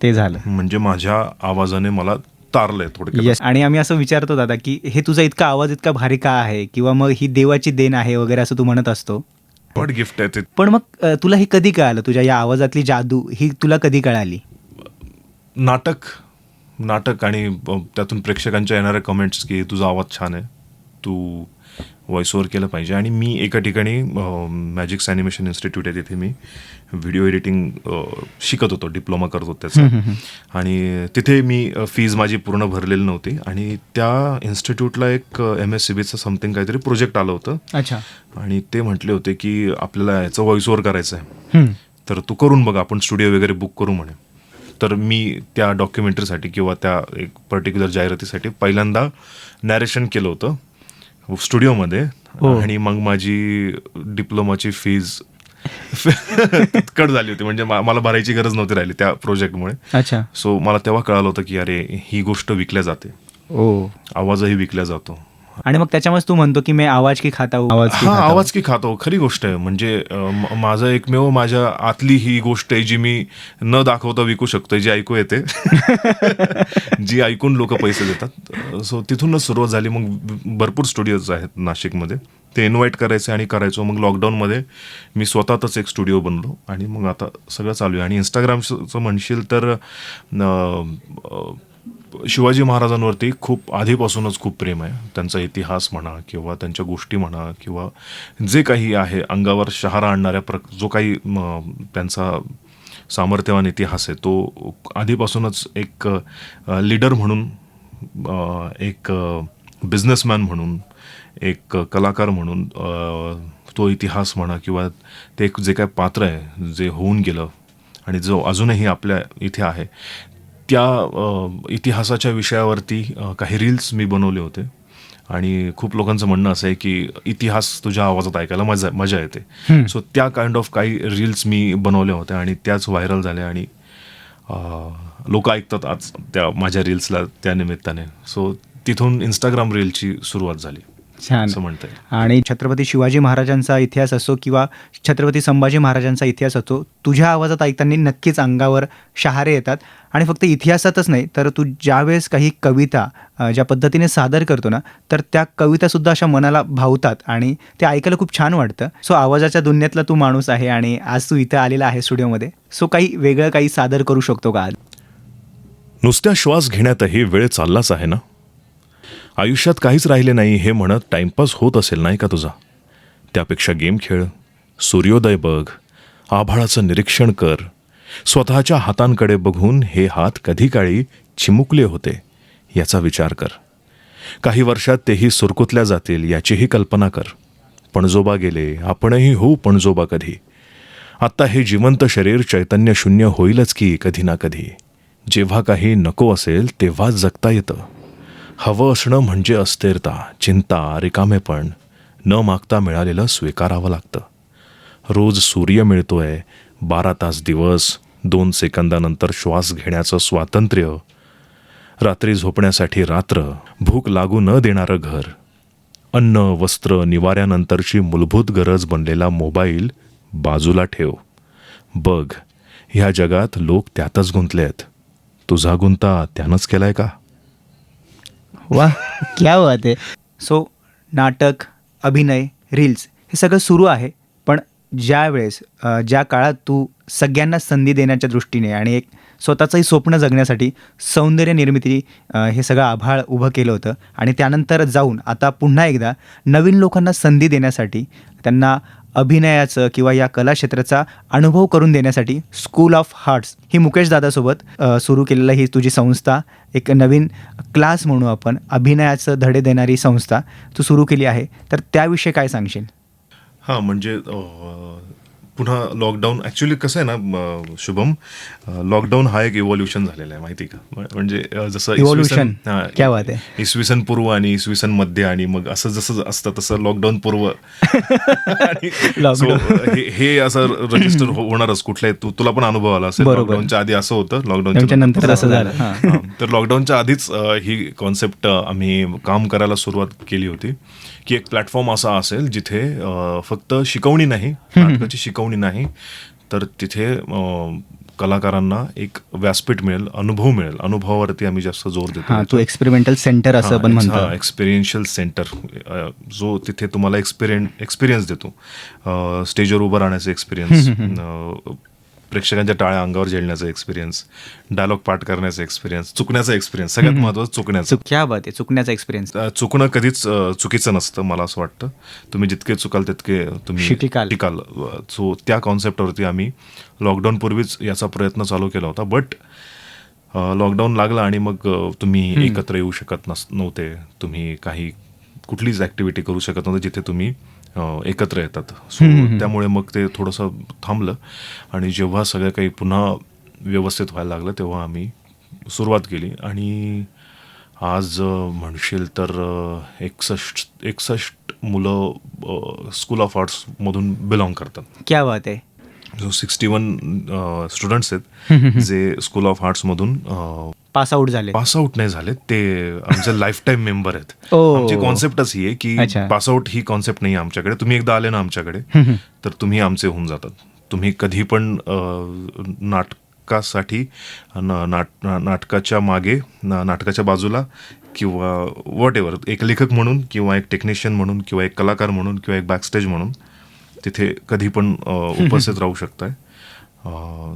ते झालं. म्हणजे माझ्या आवाजाने मला तारलंय थोडक्यात. येस. आणि आम्ही असं विचारतो दादा की हे तुझा इतका आवाज इतका भारी का आहे, किंवा मग ही देवाची देण आहे वगैरे असं तू म्हणत असतो. गॉड गिफ्ट आहे ते. पण मग तुला हे कधी कळालं, तुझ्या या आवाजातली जादू ही तुला कधी कळाली? नाटक आणि त्यातून प्रेक्षकांच्या येणाऱ्या कमेंट्स की तुझा आवाज छान आहे, तू व्हॉइस ओव्हर केलं पाहिजे. आणि मी एका ठिकाणी मॅजिक्स ॲनिमेशन इन्स्टिट्यूट आहे, तिथे मी व्हिडिओ एडिटिंग शिकत होतो, डिप्लोमा करत होतो त्याचा. आणि तिथे मी फीज माझी पूर्ण भरलेली नव्हती आणि त्या इन्स्टिट्यूटला एक MSCBचं समथिंग काहीतरी प्रोजेक्ट आलं होतं. अच्छा. आणि ते म्हटले होते की आपल्याला याचं व्हॉइस ओव्हर करायचं आहे, तर तू करून बघ, आपण स्टुडिओ वगैरे बुक करू म्हणे. तर मी त्या डॉक्युमेंटरीसाठी किंवा त्या एक पर्टिक्युलर जाहिरातीसाठी पहिल्यांदा नॅरेशन केलं होतं स्टुडिओमध्ये. आणि मग माझी डिप्लोमाची फीज कट झाली होती, म्हणजे मला भरायची गरज नव्हती राहिली त्या प्रोजेक्टमुळे. अच्छा. सो मला तेव्हा कळालं होतं की अरे ही गोष्ट विकल्या जाते, आवाजही विकल्या जातो. आणि मग त्याच्यामुळे तू म्हणतो की मी आवाज की खाता हूं, आवाज की खाता हूं, खरी गोष्ट आहे. म्हणजे माझं एकमेव माझ्या आतली ही गोष्ट आहे जी मी न दाखवता विकू शकतो, जी ऐकू येते जी ऐकून लोक पैसे देतात. सो तिथूनच सुरुवात झाली. मग भरपूर स्टुडिओज आहेत नाशिकमध्ये, ते इन्व्हाइट करायचे आणि करायचो. मग लॉकडाऊनमध्ये मी स्वतःच एक स्टुडिओ बनलो आणि मग आता सगळं चालू आहे. आणि इंस्टाग्रामचं म्हणशील तर शिवाजी महाराजांवरती खूप आधीपासूनच खूप प्रेम आहे. त्यांचा इतिहास म्हणा किंवा त्यांच्या गोष्टी म्हणा किंवा जे काही आहे अंगावर शहारा आणणाऱ्या जो काही त्यांचा सामर्थ्यवान इतिहास आहे, तो आधीपासूनच एक लीडर म्हणून, एक बिझनेसमॅन म्हणून, एक कलाकार म्हणून तो इतिहास म्हणा किंवा ते जे काय पात्र आहे जे होऊन गेलं आणि जो अजूनही आपल्या इथे आहे, त्या इतिहासाच्या विषयावरती काही रील्स मी बनवले होते. आणि खूप लोकांचं म्हणणं असं आहे की इतिहास तुझ्या आवाजात ऐकायला मजा येते. सो त्या काइंड ऑफ काही रील्स मी बनवल्या होत्या आणि त्याच व्हायरल झाल्या आणि लोक ऐकतात आज त्या माझ्या रील्सला त्या निमित्ताने. सो तिथून इंस्टाग्राम रीलची सुरुवात झाली, छान असं म्हणता येईल. आणि छत्रपती शिवाजी महाराजांचा इतिहास असो किंवा छत्रपती संभाजी महाराजांचा इतिहास असो, तुझ्या आवाजात ऐकताना नक्कीच अंगावर शहारे येतात. आणि फक्त इतिहासातच नाही तर तू ज्यावेळेस काही कविता ज्या पद्धतीने सादर करतो ना, तर त्या कवितासुद्धा अशा मनाला भावतात आणि ते ऐकायला खूप छान वाटतं. सो आवाजाच्या दुनियेतला तू माणूस आहे आणि आज तू इथं आलेला आहे स्टुडिओमध्ये. सो काही वेगळं काही सादर करू शकतो का आज? नुसत्या श्वास घेण्यातही वेळ चाललाच आहे ना. आयुष्यात काहीच राहिले नाही हे म्हणत टाइमपास होत असेल नाही का तुझा? त्यापेक्षा गेम खेळ, सूर्योदय बघ, आभाळाचं निरीक्षण कर. स्वतःच्या हातांकडे बघून हे हात कधी काळी चिमुकले होते याचा विचार कर. काही वर्षात तेही सुरकुतल्या जातील याचीही कल्पना कर. पणजोबा गेले, आपणही होऊ पणजोबा कधी. आत्ता हे जिवंत शरीर चैतन्य शून्य होईलच की कधी ना कधी. जेव्हा काही नको असेल तेव्हाच जगता येतं. हवं असणं म्हणजे अस्थिरता, चिंता, रिकामेपण न मागता मिळालेलं स्वीकारावं लागतं. रोज सूर्य मिळतोय, 12 तास दिवस, 2 सेकंदानंतर श्वास घेण्याचं स्वातंत्र्य, रात्री झोपण्यासाठी रात्र, भूक लागू न देणारं घर, अन्न, वस्त्र, निवाऱ्यानंतरची मूलभूत गरज बनलेला मोबाईल बाजूला ठेव. बघ, ह्या जगात लोक त्यातच गुंतले आहेत. तुझा गुंता त्यानंच केलाय का? वा, क्या बात आहे. सो नाटक, अभिनय, रील्स हे सगळं सुरू आहे, पण ज्या वेळेस ज्या काळात तू सगळ्यांना संधी देण्याच्या दृष्टीने आणि एक स्वतःचंही स्वप्न जगण्यासाठी सौंदर्य निर्मिती हे सगळं आभाळ उभं केलं होतं आणि त्यानंतर जाऊन आता पुन्हा एकदा नवीन लोकांना संधी देण्यासाठी, त्यांना अभिनयाचं किंवा या कला क्षेत्राचा अनुभव करून देण्यासाठी स्कूल ऑफ हार्ट्स ही मुकेश दादासोबत सुरू केलेलं ही तुझी संस्था, एक नवीन क्लास म्हणू आपण, अभिनयाचं धडे देणारी संस्था तू सुरू केली आहे. तर त्याविषयी काय सांगशील? हां, म्हणजे पुन्हा लॉकडाऊन ॲक्च्युली कसं आहे ना शुभम, लॉकडाऊन हा एक इव्हॉल्युशन झालेला आहे माहिती का? म्हणजे जसं Evolution, क्या बात आहे. इसवी सन पूर्व आणि इसवी सन मध्ये आणि मग असं जसं असतं तसं लॉकडाऊन पूर्व आणि Lockdown. so हे असं रजिस्टर होणारच. कुठल्याही तुला पण अनुभव आला असेल, बरोबर. लॉकडाऊनच्या आधी असं होतं, त्याच्या लॉकडाऊनच्या नंतर असं झालं. हां. तर लॉकडाऊनच्या आधीच ही कॉन्सेप्ट आम्ही काम करायला सुरुवात केली होती की एक प्लॅटफॉर्म असा असेल जिथे फक्त शिकवणी नाही, नाटकाची शिकवणी नाही, तर तिथे कलाकारांना एक व्यासपीठ मिळेल, अनुभव मिळेल. अनुभवावरती आम्ही जास्त जोर देतो. हां, तू एक्सपेरिमेंटल सेंटर असं पण म्हणतो. एक्सपिरियन्शियल सेंटर, जो तिथे तुम्हाला एक्सपिरियन्स देतो. स्टेजवर उभं राहण्याचा एक्सपिरियन्स, प्रेक्षकांच्या टाळ्या अंगावर झेलण्याचा एक्सपिरियन्स, डायलॉग पाठ करण्याचा एक्सपिरियन्स, चुकण्याचा एक्सपिरियन्स, सगळ्यात महत्त्वाचं चुकण्याचं. क्या बात आहे, चुकण्याचा एक्सपिरियन्स. चुकणं कधीच चुकीचं नसतं, मला असं वाटतं. तुम्ही जितके चुकाल तितके तुम्ही शिकाल. सो त्या कॉन्सेप्टवरती आम्ही लॉकडाऊन पूर्वीच याचा प्रयत्न चालू केला होता. बट लॉकडाऊन लागला आणि मग तुम्ही एकत्र येऊ शकत नव्हते. तुम्ही कुठलीच ॲक्टिव्हिटी करू शकत नव्हते जिथे तुम्ही एकत्र येतात. सो त्यामुळे मग ते थोडंसं थांबलं आणि जेव्हा सगळं काही पुन्हा व्यवस्थित व्हायला लागलं तेव्हा आम्ही सुरुवात केली. आणि आज म्हणशील तर 61 मुलं स्कूल ऑफ आर्ट्समधून बिलॉंग करतात. क्या बात आहे. जो 61 स्टुडंट्स आहेत जे स्कूल ऑफ आर्ट्समधून पास आउट झाले. पास आउट नाही झाले, ते आमचे लाईफ टाईम मेंबर आहेत. आमची कॉन्सेप्टच ही आहे की पास आउट ही कॉन्सेप्ट नाही आहे आमच्याकडे. तुम्ही एकदा आले ना आमच्याकडे तर तुम्ही आमचे होऊन जातात. तुम्ही कधी पण नाटकासाठी, नाटकाच्या मागे, नाटकाच्या बाजूला किंवा व्हॉट एव्हर, एक लेखक म्हणून किंवा एक टेक्निशियन म्हणून किंवा एक कलाकार म्हणून किंवा एक बॅकस्टेज म्हणून तिथे कधी पण उपस्थित राहू शकताय.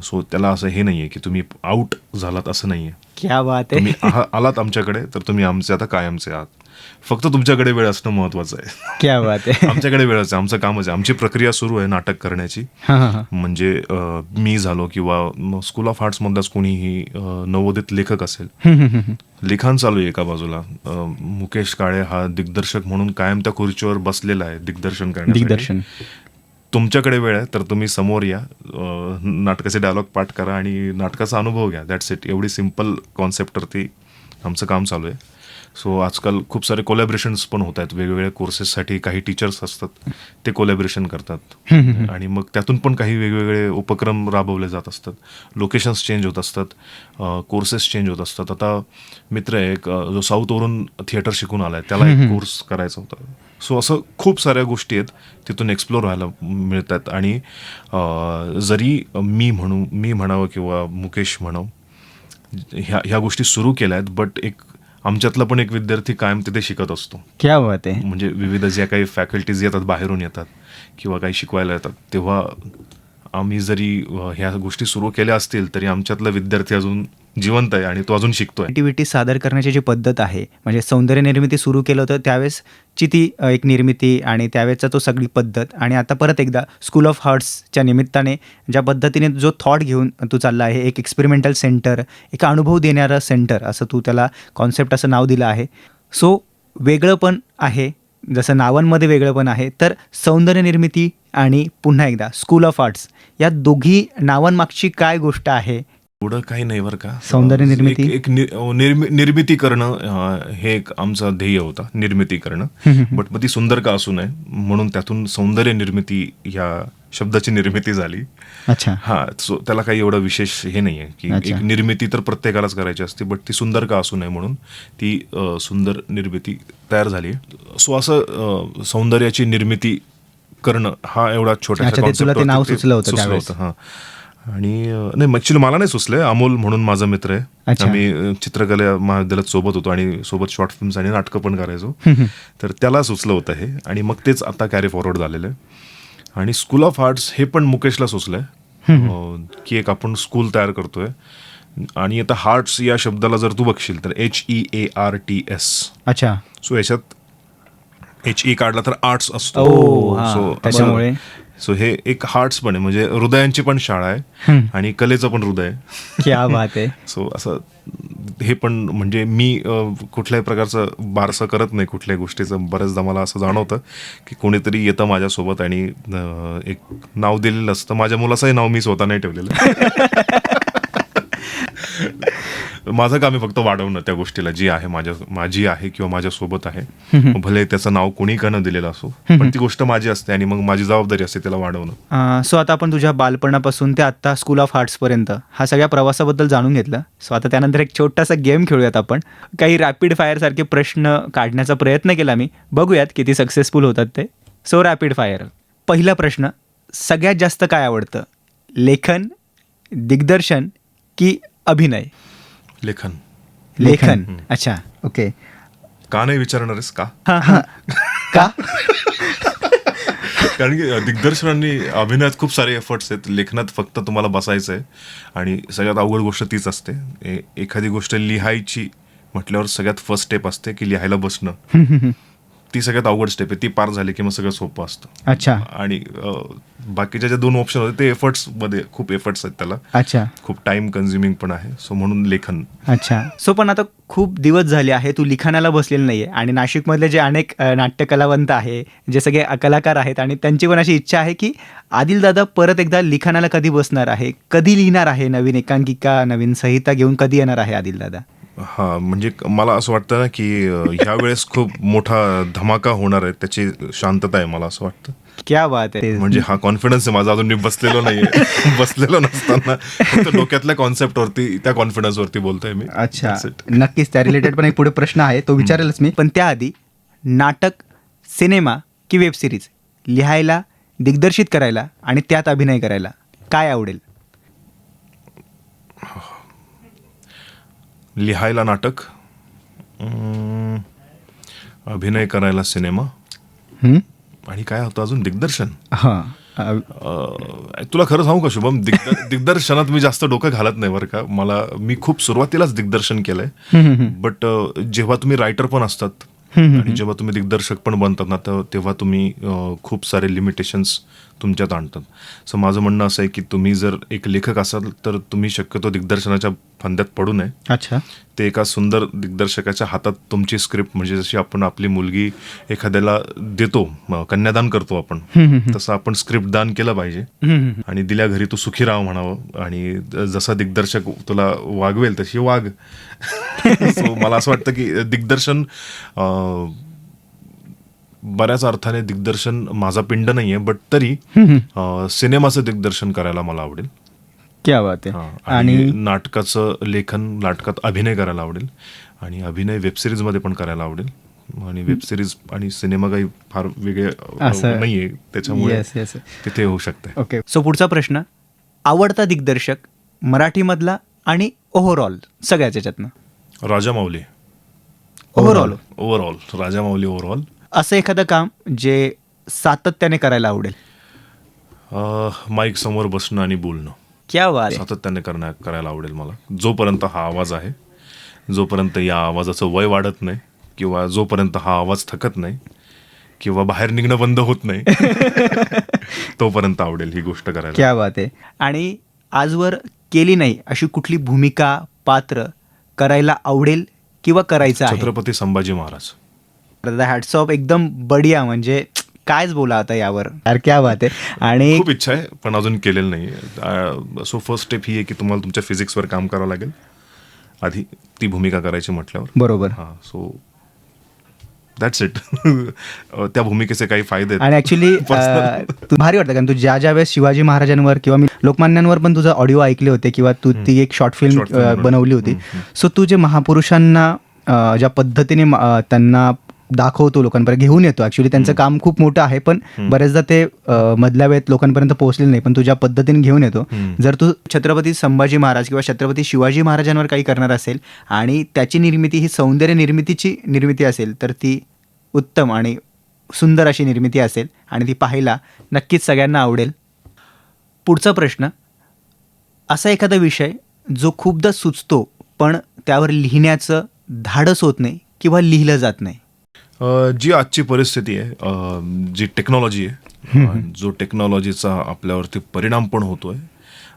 सो त्याला असं हे नाहीये की तुम्ही आउट झालात, असं नाहीये. क्या बात आहे. तुम्ही आलात आमच्याकडे तर तुम्ही आमचे आता कायमचे आहात. फक्त तुमच्याकडे वेळ असणं महत्वाचं आहे. क्या बात आहे. आमच्याकडे वेळच आहे, आमचं कामच आहे. आमची प्रक्रिया सुरू आहे नाटक करण्याची. म्हणजे मी झालो किंवा स्कूल ऑफ आर्ट्स मधलाच कोणीही नवोदित लेखक असेल, लिखाण चालू आहे एका बाजूला. मुकेश काळे हा दिग्दर्शक म्हणून कायम त्या खुर्चीवर बसलेला आहे दिग्दर्शन करण्यासाठी. तुमच्याकडे वेळ आहे तर तुम्ही समोर या, नाटकाचे डायलॉग पाठ करा आणि नाटकाचा अनुभव घ्या. That's it. एवढी सिम्पल कॉन्सेप्टवरती आमचं काम चालू आहे. सो आजकाल खूप सारे कोलॅबरेशन्स पण होत आहेत. वेगवेगळ्या कोर्सेससाठी काही टीचर्स असतात, ते कोलॅबरेशन करतात आणि मग त्यातून पण काही वेगवेगळे उपक्रम राबवले जात असतात. लोकेशन्स चेंज होत असतात, कोर्सेस चेंज होत असतात. आता मित्र आहे एक जो साऊथवरून थिएटर शिकून आलाय, त्याला एक कोर्स करायचा होता. सो असं खूप साऱ्या गोष्टी आहेत तिथून एक्सप्लोर व्हायला मिळतात. आणि जरी मी म्हणावं किंवा मुकेश म्हणावं, ह्या गोष्टी सुरू केल्या आहेत, बट एक आमच्यातला पण एक विद्यार्थी कायम तिथे शिकत असतो. क्या बात आहे. म्हणजे विविध ज्या काही फॅकल्टीज येतात, बाहेरून येतात किंवा काही शिकवायला येतात, तेव्हा आम्ही जरी ह्या गोष्टी सुरू केल्या असतील तरी आमच्यातला विद्यार्थी अजून जिवंत आहे आणि तो अजून शिकतोय. क्रिएटिव्हिटी सादर करण्याची जी पद्धत आहे, म्हणजे सौंदर्य निर्मिती सुरू केलं होतं त्यावेळेसची ती एक निर्मिती आणि त्यावेळेसचा तो सगळी पद्धत, आणि आता परत एकदा स्कूल ऑफ हार्ट्सच्या निमित्ताने ज्या पद्धतीने जो थॉट घेऊन तू चालला आहे, एक एक्सपेरिमेंटल सेंटर, एक अनुभव देणारं सेंटर असं तू त्याला कॉन्सेप्ट असं नाव दिलं आहे. सो वेगळं पण आहे, जसं नावांमध्ये वेगळं पण आहे. तर सौंदर्य निर्मिती आणि पुन्हा एकदा स्कूल ऑफ आर्ट्स या दोघी नावांमागची काय गोष्ट आहे? एवढं काही नाही बरं का. सौंदर्य निर्मिती? एक निर्मिती करणं हे एक आमचं ध्येय होता, निर्मिती करणं. बट मग ती सुंदर का असू नये म्हणून त्यातून सौंदर्य निर्मिती या शब्दाची निर्मिती झाली. अच्छा. हा, सो त्याला काही एवढं विशेष हे नाही आहे की अच्छा. एक निर्मिती तर प्रत्येकालाच करायची असते, बट ती सुंदर का असू नये म्हणून ती सुंदर निर्मिती तयार झाली. सो असं सौंदर्याची निर्मिती करणं हा एवढा छोट्या अच्छा, ते तुला ते नाव सुचलं होतं त्यावेळेस. हा. आणि नाही, ऍक्च्युली मला नाही सुचलंय. अमोल म्हणून माझा मित्र आहे, अच्छा. आम्ही चित्रकला महाविद्यालयात सोबत होतो आणि सोबत शॉर्ट फिल्म्स आणि नाटकं पण करायचो. तर त्याला सुचलं होतं हे, आणि मग तेच आता कॅरी फॉरवर्ड झालेलं आहे. आणि स्कूल ऑफ आर्ट्स हे पण मुकेशला सुचलंय की एक आपण स्कूल तयार करतोय. आणि आता हार्ट्स या शब्दाला जर तू बघशील तर HEARTS. अच्छा. सो याच्यात HE काढला तर आर्ट्स असतो. ओ, हां, त्याच्यामुळे सो हे एक हार्ट्स पण आहे, म्हणजे हृदयांची पण शाळा आहे आणि कलेचं पण हृदय आहे. क्या बात आहे. सो असं हे पण, म्हणजे मी कुठल्याही प्रकारचं बारसं करत नाही कुठल्याही गोष्टीचं. बऱ्याचदा मला असं जाणवतं की कोणीतरी येतं माझ्यासोबत आणि एक नाव दिलेलं असतं. माझ्या मुलाचंही नाव मी स्वतः नाही ठेवलेलं. माझं काम आहे फक्त वाढवणं त्या गोष्टीला, जी आहे माझी आहे किंवा माझ्यासोबत आहे. भले त्याचं नाव कोणी का न दिलेलं असो, पण ती गोष्ट माझी असते आणि मग माझी जबाबदारी असते त्याला वाढवणं. सो आता आपण तुझ्या बालपणापासून ते आत्ता स्कूल ऑफ आर्ट्सपर्यंत हा सगळ्या प्रवासाबद्दल जाणून घेतलं. सो आता त्यानंतर एक छोटासा गेम खेळूयात आपण. काही रॅपिड फायरसारखे प्रश्न काढण्याचा प्रयत्न केला मी, बघूयात किती सक्सेसफुल होतात ते. So rapid fire. पहिला प्रश्न, सगळ्यात जास्त काय आवडतं? लेखन, दिग्दर्शन की अभिनय? लेखन. लेखन. अच्छा, ओके. का नाही विचारणार आहेस का? का? कारण की दिग्दर्शन आणि अभिनयात खूप सारे एफर्ट्स आहेत. लेखनात फक्त तुम्हाला बसायचं आहे आणि सगळ्यात अवघड गोष्ट तीच असते. एखादी गोष्ट लिहायची म्हटल्यावर सगळ्यात फर्स्ट स्टेप असते की लिहायला बसणं. ती सगळ्यात अवघड स्टेप आहे. ती पार झाली की मग सगळं सोपं असतं. अच्छा. आणि बाकीच्या ज्या 2 ऑप्शन होते ते एफर्ट्स मध्ये खूप एफर्ट्स आहेत त्याला. अच्छा. खूप टाइम कन्झ्युमिंग पण आहे. सो म्हणून लेखन. अच्छा. सो पण आता खूप दिवस झाले आहे तू लिखाणाला बसलेलं नाही आहे, आणि नाशिकमधले जे अनेक नाट्यकलावंत आहे, जे सगळे कलाकार आहेत, आणि त्यांची पण अशी इच्छा आहे की आदिलदादा परत एकदा लिखाणाला कधी बसणार आहे, कधी लिहिणार आहे, नवीन एकांकिका, नवीन संहिता घेऊन कधी येणार आहे आदिलदादा? हा, म्हणजे मला असं वाटतं ना की ह्या वेळेस खूप मोठा धमाका होणार आहे, त्याची शांतता आहे मला असं वाटतं. क्या बात आहे. म्हणजे हा कॉन्फिडन्स आहे माझा. अजून मी बसलेलो नाहीये. बसलेलो नसताना फक्त डोक्यातल्या कॉन्सेप्टवरती, त्या कॉन्फिडन्सवरती बोलतोय मी. अच्छा, नक्कीच त्या रिलेटेड पण एक पुढे प्रश्न आहे, तो विचारेलच मी. पण त्याआधी, नाटक, सिनेमा की वेब सिरीज लिहायला, दिग्दर्शित करायला आणि त्यात अभिनय करायला काय आवडेल? लिहायला नाटक, अभिनय करायला सिनेमा, आणि काय होतं अजून, दिग्दर्शन. तुला खरं सांगू का शुभम, दिग्दर्शनात मी जास्त डोकं घालत नाही बरं का. मी खूप सुरुवातीलाच दिग्दर्शन केलंय, बट जेव्हा तुम्ही रायटर पण असतात आणि जेव्हा तुम्ही दिग्दर्शक पण बनतात ना, तेव्हा तुम्ही खूप सारे लिमिटेशन्स तुमच्यात आणतात. सो माझं म्हणणं असं आहे की तुम्ही जर एक लेखक असाल तर तुम्ही शक्यतो दिग्दर्शनाच्या फंद्यात पडू नये. अच्छा. ते एका सुंदर दिग्दर्शकाच्या हातात तुमची स्क्रिप्ट, म्हणजे जशी आपण आपली मुलगी एखाद्याला देतो, कन्यादान करतो आपण, तसं आपण स्क्रिप्ट दान केलं पाहिजे आणि दिल्या घरी तू सुखी राहा म्हणावं, आणि जसा दिग्दर्शक तुला वागवेल तशी वाग. सो मला असं वाटतं की दिग्दर्शन बऱ्याच अर्थाने दिग्दर्शन माझा पिंड नाहीये, बट तरी सिनेमाचं दिग्दर्शन करायला मला आवडेल. क्या बात आहे. आणि नाटकाचं लेखन, नाटकात अभिनय करायला आवडेल, आणि अभिनय वेब सिरीज मध्ये पण करायला आवडेल. आणि वेब सिरीज आणि सिनेमा काही फार वेगळे नाहीये, त्याच्यामुळे तिथे होऊ शकते. ओके. सो पुढचा प्रश्न, आवडता दिग्दर्शक मराठीमधला आणि ओव्हरऑल सगळ्याच याच्यातनं? राजामौली. Overall Rajamouli overall. असं एखादं काम जे सातत्याने करायला आवडेल? माईक समोर बसणं आणि बोलणं. क्या बात आहे. सातत्याने करायला आवडेल मला. जोपर्यंत हा आवाज आहे, जोपर्यंत या आवाजाचं वय वाढत नाही, किंवा जोपर्यंत हा आवाज थकत नाही, किंवा बाहेर निघणं बंद होत नाही, तोपर्यंत आवडेल ही गोष्ट करायला. क्या बात आहे. आणि आजवर केली नाही अशी कुठली भूमिका, पात्र करायला आवडेल किंवा करायचं आहे? छत्रपती संभाजी महाराज. हॅट्स ऑफ, एकदम बढिया. म्हणजे कायच बोला आता यावर. यार क्या बात आहे. आणि खूप इच्छा आहे, पण अजून केलेलं नाही. सो फर्स्ट स्टेप ही आहे की तुम्हाला तुमच्या फिजिक्सवर काम करावं लागेल आधी, ती भूमिका करायची म्हटल्यावर. बरोबर. हां, सो दॅट्स इट. त्या भूमिकेचे काही फायदे आहेत. आणि ॲक्च्युली तू भारी वाटतं, कारण तू ज्या वेळेस शिवाजी महाराजांवर किंवा मी लोकमान्यांवर पण तुझा ऑडिओ ऐकले होते, किंवा तू ती एक शॉर्ट फिल्म बनवली होती. सो तू जे महापुरुषांना ज्या पद्धतीने त्यांना दाखवतो, लोकांपर्यंत घेऊन येतो, ॲक्च्युली त्यांचं काम खूप मोठं आहे, पण बरेचदा ते मधल्या वेळेत लोकांपर्यंत पोहोचले नाही, पण तू ज्या पद्धतीने घेऊन येतो, जर तू छत्रपती संभाजी महाराज किंवा छत्रपती शिवाजी महाराजांवर काही करणार असेल आणि त्याची निर्मिती ही सौंदर्य निर्मितीची निर्मिती असेल, तर ती उत्तम आणि सुंदर अशी निर्मिती असेल आणि ती पाहायला नक्कीच सगळ्यांना आवडेल. पुढचा प्रश्न, असा एखादा विषय जो खूपदा सुचतो पण त्यावर लिहिण्याचं धाडस होत नाही किंवा लिहिलं जात नाही? जी आजची परिस्थिती आहे, जी टेक्नॉलॉजी आहे, जो टेक्नॉलॉजीचा आपल्यावरती परिणाम पण होतोय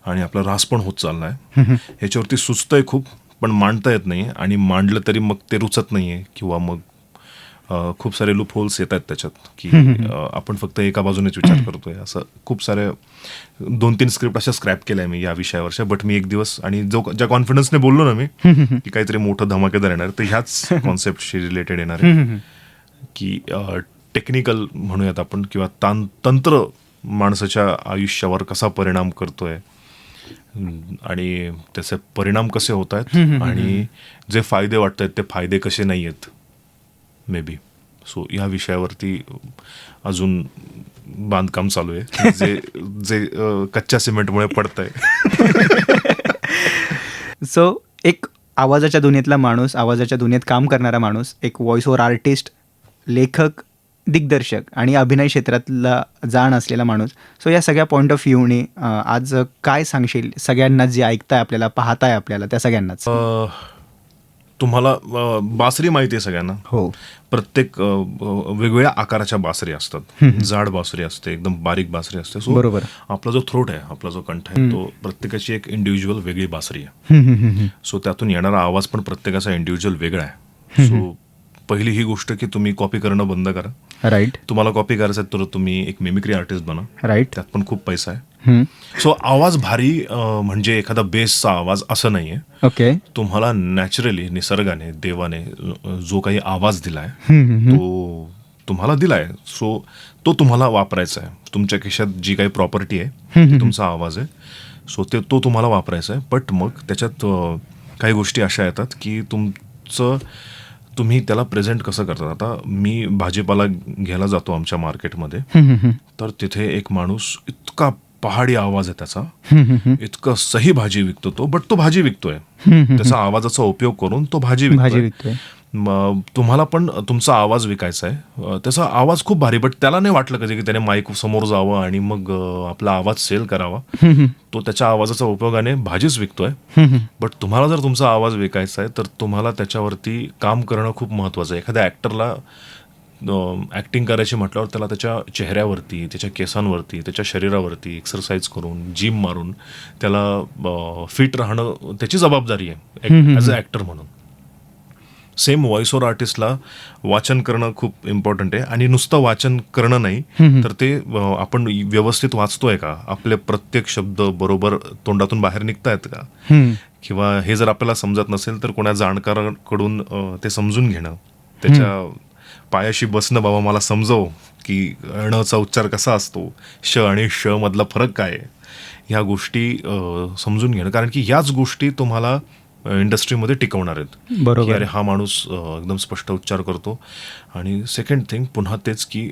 आणि आपला ऱ्हास पण होत चालला आहे, ह्याच्यावरती सुचतंय खूप, पण मांडता येत नाही, आणि मांडलं तरी मग ते रुचत नाही आहे, किंवा मग खूप सारे लूप होल्स येत आहेत त्याच्यात, की आपण फक्त एका बाजूनेच विचार करतोय. असं खूप सारे 2-3 स्क्रिप्ट अशा स्क्रॅप केल्या मी या विषयावरच्या. बट मी एक दिवस, आणि ज्या कॉन्फिडन्सने बोललो ना मी की काहीतरी मोठं धमाकेदार येणार, तर ह्याच कॉन्सेप्टशी रिलेटेड येणार आहे, की टेक्निकल म्हणूयात आपण, किंवा तंत्र माणसाच्या आयुष्यावर कसा परिणाम करतोय आणि त्याचे परिणाम कसे होत आहेत, आणि जे फायदे वाटत आहेत ते फायदे कसे नाही आहेत मे बी. सो या विषयावरती अजून बांधकाम चालू आहे, जे कच्च्या सिमेंटमुळे पडतंय. सो एक आवाजाच्या दुनियेतला माणूस, आवाजाच्या दुनियेत काम करणारा माणूस, एक व्हॉइस ओव्हर आर्टिस्ट, लेखक, दिग्दर्शक आणि अभिनय क्षेत्रातला जाण असलेला माणूस. सो या सगळ्या पॉईंट ऑफ व्ह्यूने आज काय सांगशील सगळ्यांना, जे ऐकताय आपल्याला, पाहताय आपल्याला, त्या सगळ्यांनाच? तुम्हाला बासरी माहिती आहे सगळ्यांना. हो. प्रत्येक वेगवेगळ्या आकाराच्या बासरी असतात. जाड बासरी असते, एकदम बारीक बासरी असते. सो बरोबर. आपला जो थ्रोट आहे, आपला जो कंठ आहे, तो प्रत्येकाची एक इंडिव्हिज्युअल वेगळी बासरी आहे. सो त्यातून येणारा आवाज पण प्रत्येकाचा इंडिव्हिज्युअल वेगळा आहे. सो पहिली ही गोष्ट की तुम्ही कॉपी करणं बंद करा. राईट. तुम्हाला कॉपी करायचं आहे तर तुम्ही एक मिमिक्री आर्टिस्ट बना. राईट. त्यात पण खूप पैसा आहे. सो आवाज भारी म्हणजे एखादा बेसचा आवाज असं नाहीये. ओके. तुम्हाला नॅचरली, निसर्गाने, देवाने जो काही आवाज दिलाय तो तुम्हाला दिलाय. सो तो तुम्हाला वापरायचा आहे. तुमच्या खिशात जी काही प्रॉपर्टी आहे ती तुमचा आवाज आहे. सो तो तुम्हाला वापरायचा आहे. बट मग त्याच्यात काही गोष्टी अशा येतात की तुम्ही त्याला प्रेझेंट कसं करतात. आता मी भाजीपाला घ्यायला जातो आमच्या मार्केटमध्ये, तर तिथे एक माणूस, इतका पहाडी आवाज आहे त्याचा, इतकं सही भाजी विकतो तो, बट तो भाजी विकतोय. त्याचा आवाजाचा उपयोग करून तो भाजी विकतोय. तुम्हाला पण तुमचा आवाज विकायचा आहे. त्याचा आवाज खूप भारी, बट त्याला नाही वाटलं कधी की त्याने माईक समोर जावं आणि मग आपला आवाज सेल करावा. तो त्याच्या आवाजाच्या उपयोगाने भाजीच विकतोय. बट तुम्हाला जर तुमचा आवाज विकायचा आहे तर तुम्हाला त्याच्यावरती काम करणं खूप महत्वाचं आहे. एखाद्या ऍक्टरला ऍक्टिंग करायची म्हटल्यावर त्याला त्याच्या चेहऱ्यावरती, त्याच्या केसांवरती, त्याच्या शरीरावरती एक्सरसाइज करून, जिम मारून त्याला फिट राहणं त्याची जबाबदारी आहे ॲज अ ऍक्टर म्हणून. सेम व्हॉइस ओव्हर आर्टिस्टला वाचन करणं खूप इम्पॉर्टंट आहे. आणि नुसतं वाचन करणं नाही, तर ते आपण व्यवस्थित वाचतोय का, आपले प्रत्येक शब्द बरोबर तोंडातून बाहेर निघतायत का, किंवा हे जर आपल्याला समजत नसेल तर कोणा जाणकाराकडून ते समजून घेणं, त्याच्या पायाशी बसणं, बाबा मला समजव की णचा उच्चार कसा असतो, श आणि श मधला फरक काय आहे, ह्या गोष्टी समजून घेणं. कारण की ह्याच गोष्टी तुम्हाला इंडस्ट्रीमध्ये टिकवणार आहेत. बरोबर. अरे हा माणूस एकदम स्पष्ट उच्चार करतो. आणि सेकंड थिंग पुन्हा तेच की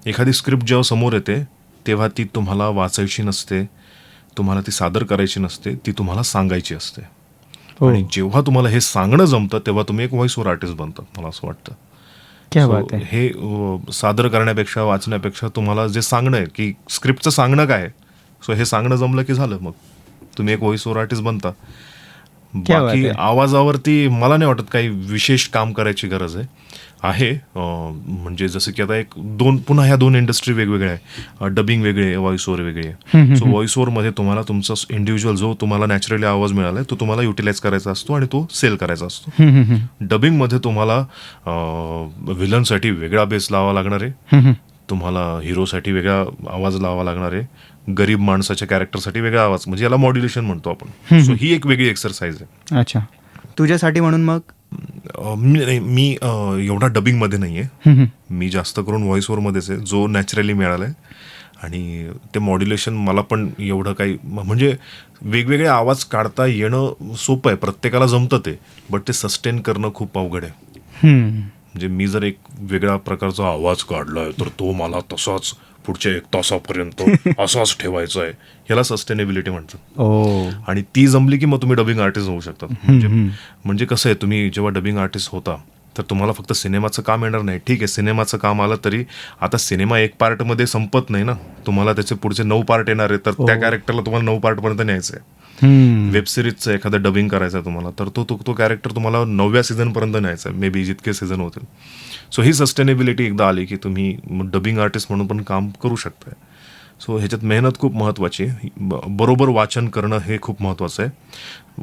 एखादी स्क्रिप्ट जेव्हा समोर येते तेव्हा ती तुम्हाला वाचायची नसते, तुम्हाला ती सादर करायची नसते, ती तुम्हाला सांगायची असते. आणि जेव्हा तुम्हाला हे सांगणं जमतं तेव्हा तुम्ही एक व्हॉइस ओव्हर आर्टिस्ट बनतात, मला असं वाटतं. हे सादर करण्यापेक्षा, वाचण्यापेक्षा तुम्हाला जे सांगणं आहे की स्क्रिप्टचं सांगणं काय, सो हे सांगणं जमलं की झालं, मग तुम्ही एक व्हॉइस ओव्हर आर्टिस्ट बनता. क्या बात बाकी आहे. आवाजावरती मला नाही वाटत काही विशेष काम करायची गरज आहे. म्हणजे जसं की आता पुन्हा ह्या 2 इंडस्ट्री वेगवेगळ्या आहे. डबिंग वेगळे आहे, व्हॉइस ओव्हर वेगळे आहे. सो व्हॉइस ओव्हरमध्ये तुम्हाला तुमचा इंडिव्हिज्युअल जो तुम्हाला नॅचरली आवाज मिळाला तो तुम्हाला युटिलाइज करायचा असतो आणि तो सेल करायचा असतो. डबिंगमध्ये तुम्हाला विलनसाठी वेगळा बेस लावा लागणार आहे, तुम्हाला हिरोसाठी वेगळा आवाज लावा लागणार आहे, गरीब माणसाच्या कॅरेक्टरसाठी वेगळा आवाज, म्हणजे याला मॉड्युलेशन म्हणतो आपण. सो ही एक वेगळी एक्सरसाइज आहे. अच्छा, तुझ्यासाठी म्हणून मग मी एवढा डबिंगमध्ये नाही आहे. मी जास्त करून व्हॉइस ओव्हरमध्येच आहे, जो नॅचरली मिळाला आहे. आणि ते मॉड्युलेशन मला पण एवढं काही, म्हणजे वेगवेगळे आवाज काढता येणं सोपं आहे, प्रत्येकाला जमतं ते, बट ते सस्टेन करणं खूप अवघड आहे. म्हणजे मी जर एक वेगळ्या प्रकारचा आवाज काढलाय तर तो मला तसाच पुढच्या 1 तासापर्यंत असाच ठेवायचा आहे, याला सस्टेनेबिलिटी म्हणतात. आणि ती जमली की मग तुम्ही डबिंग आर्टिस्ट होऊ शकता. म्हणजे कसं आहे, तुम्ही जेव्हा डबिंग आर्टिस्ट होता तर तुम्हाला फक्त सिनेमाचं काम येणार नाही. ठीक आहे, सिनेमाचं काम आलं तरी आता सिनेमा 1 पार्टमध्ये संपत नाही ना, तुम्हाला त्याचे पुढचे 9 पार्ट येणार आहे, तर त्या कॅरेक्टरला तुम्हाला 9 पार्टपर्यंत न्यायचं आहे. वेब सिरीजचं एखादं डबिंग करायचं आहे तुम्हाला, तर तो कॅरेक्टर तुम्हाला 9व्या सीझनपर्यंत न्यायचा आहे, मे बी जितके सीझन होतील. सो ही सस्टेनेबिलिटी एकदा आली की तुम्ही डबिंग आर्टिस्ट म्हणून पण काम करू शकताय. सो ह्याच्यात मेहनत खूप महत्त्वाची आहे. बरोबर वाचन करणं हे खूप महत्त्वाचं आहे.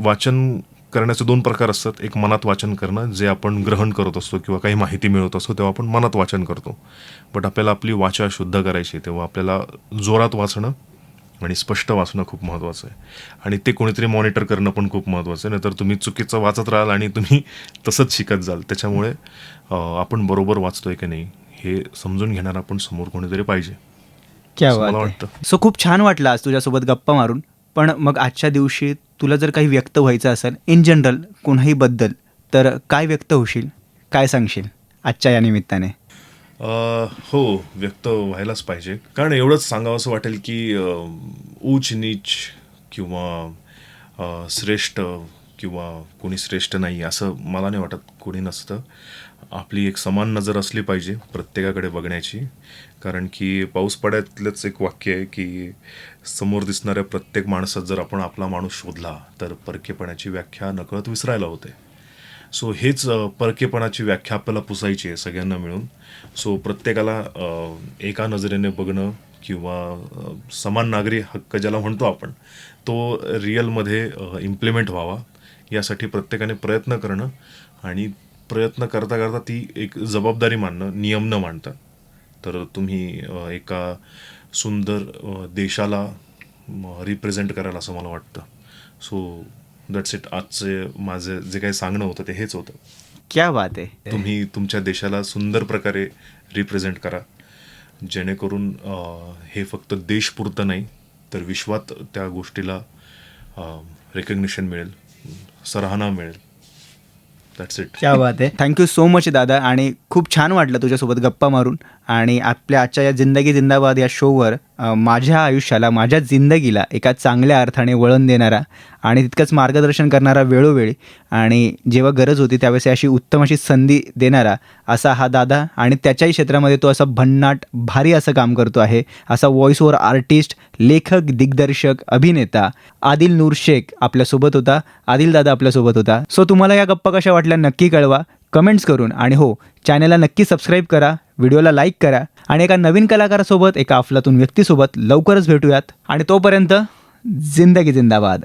वाचन करण्याचे 2 प्रकार असतात. एक मनात वाचन करणं, जे आपण ग्रहण करत असतो किंवा काही माहिती मिळवत असतो तेव्हा आपण मनात वाचन करतो. बट आपल्याला आपली वाचा शुद्ध करायची, तेव्हा आपल्याला जोरात वाचणं आणि स्पष्ट वाचणं खूप महत्त्वाचं आहे. आणि ते कोणीतरी मॉनिटर करणं पण खूप महत्त्वाचं आहे, नाहीतर तुम्ही चुकीचं वाचत राहाल आणि तुम्ही तसंच शिकत जाल. त्याच्यामुळे आपण बरोबर वाचतोय की नाही हे समजून घेणार आपण समोर कोणीतरी पाहिजे, क्या असं बात मला आहे. वाटतं. सो खूप छान वाटलं आज तुझ्यासोबत गप्पा मारून. पण मग आजच्या दिवशी तुला जर काही व्यक्त व्हायचं असेल इन जनरल कोणाही बद्दल, तर काय व्यक्त होशील, काय सांगशील आजच्या या निमित्ताने? हो, व्यक्त व्हायलाच पाहिजे. कारण एवढंच सांगावं असं वाटेल की ऊच नीच किंवा श्रेष्ठ किंवा कोणी श्रेष्ठ नाही असं मला नाही वाटत. कोणी नसतं. आपली एक समान नजर असली पाहिजे प्रत्येकाकडे बघण्याची. कारण की पाऊस पड्यातलंच एक वाक्य आहे की समोर दिसणाऱ्या प्रत्येक माणसात जर आपण आपला माणूस शोधला तर परकेपणाची व्याख्या नकळत विसरायला होते. सो हेच परकेपणाची व्याख्या आपल्याला पुसायची आहे सगळ्यांना मिळून. सो प्रत्येकाला एका नजरेने बघणं किंवा समान नागरी हक्क ज्याला म्हणतो आपण, तो रिअलमध्ये इम्प्लिमेंट व्हावा यासाठी प्रत्येकाने प्रयत्न करणं, आणि प्रयत्न करता करता ती एक जबाबदारी मानणं, नियम न मांडता. तर तुम्ही एका सुंदर देशाला रिप्रेझेंट कराल असं मला वाटतं. So that's it. आजचे माझे जे काही सांगणं होतं ते हेच होतं. क्या बात आहे. तुम्ही तुमच्या देशाला सुंदर प्रकारे रिप्रेझेंट करा, जेणेकरून हे फक्त देशपुरतं नाही तर विश्वात त्या गोष्टीला रेकग्निशन मिळेल, सराहना मिळेल. That's it. क्या बात आहे. थँक्यू सो मच दादा, आणि खूप छान वाटलं तुझ्यासोबत गप्पा मारून. आणि आपल्या आजच्या या जिंदगी जिंदाबाद या शोवर माझ्या आयुष्याला, माझ्या जिंदगीला एका चांगल्या अर्थाने वळण देणारा आणि तितकंच मार्गदर्शन करणारा वेळोवेळी, आणि जेव्हा गरज होती त्यावेळेस अशी उत्तम अशी संधी देणारा असा हा दादा, आणि त्याच्याही क्षेत्रामध्ये तो असा भन्नाट भारी असं काम करतो आहे. असा व्हॉइस ओव्हर आर्टिस्ट, लेखक, दिग्दर्शक, अभिनेता आदिल नूर शेख आपल्यासोबत होता. आदिल दादा आपल्यासोबत होता. सो तुम्हाला या गप्पा कशा वाटल्या नक्की कळवा कमेंट्स करून. आणि हो, चॅनलला नक्की सबस्क्राईब करा, व्हिडिओला लाईक करा, आणि एका नवीन कलाकारासोबत, एका अफलातून व्यक्तीसोबत लवकरच भेटूयात. आणि तोपर्यंत जिंदगी जिंदाबाद.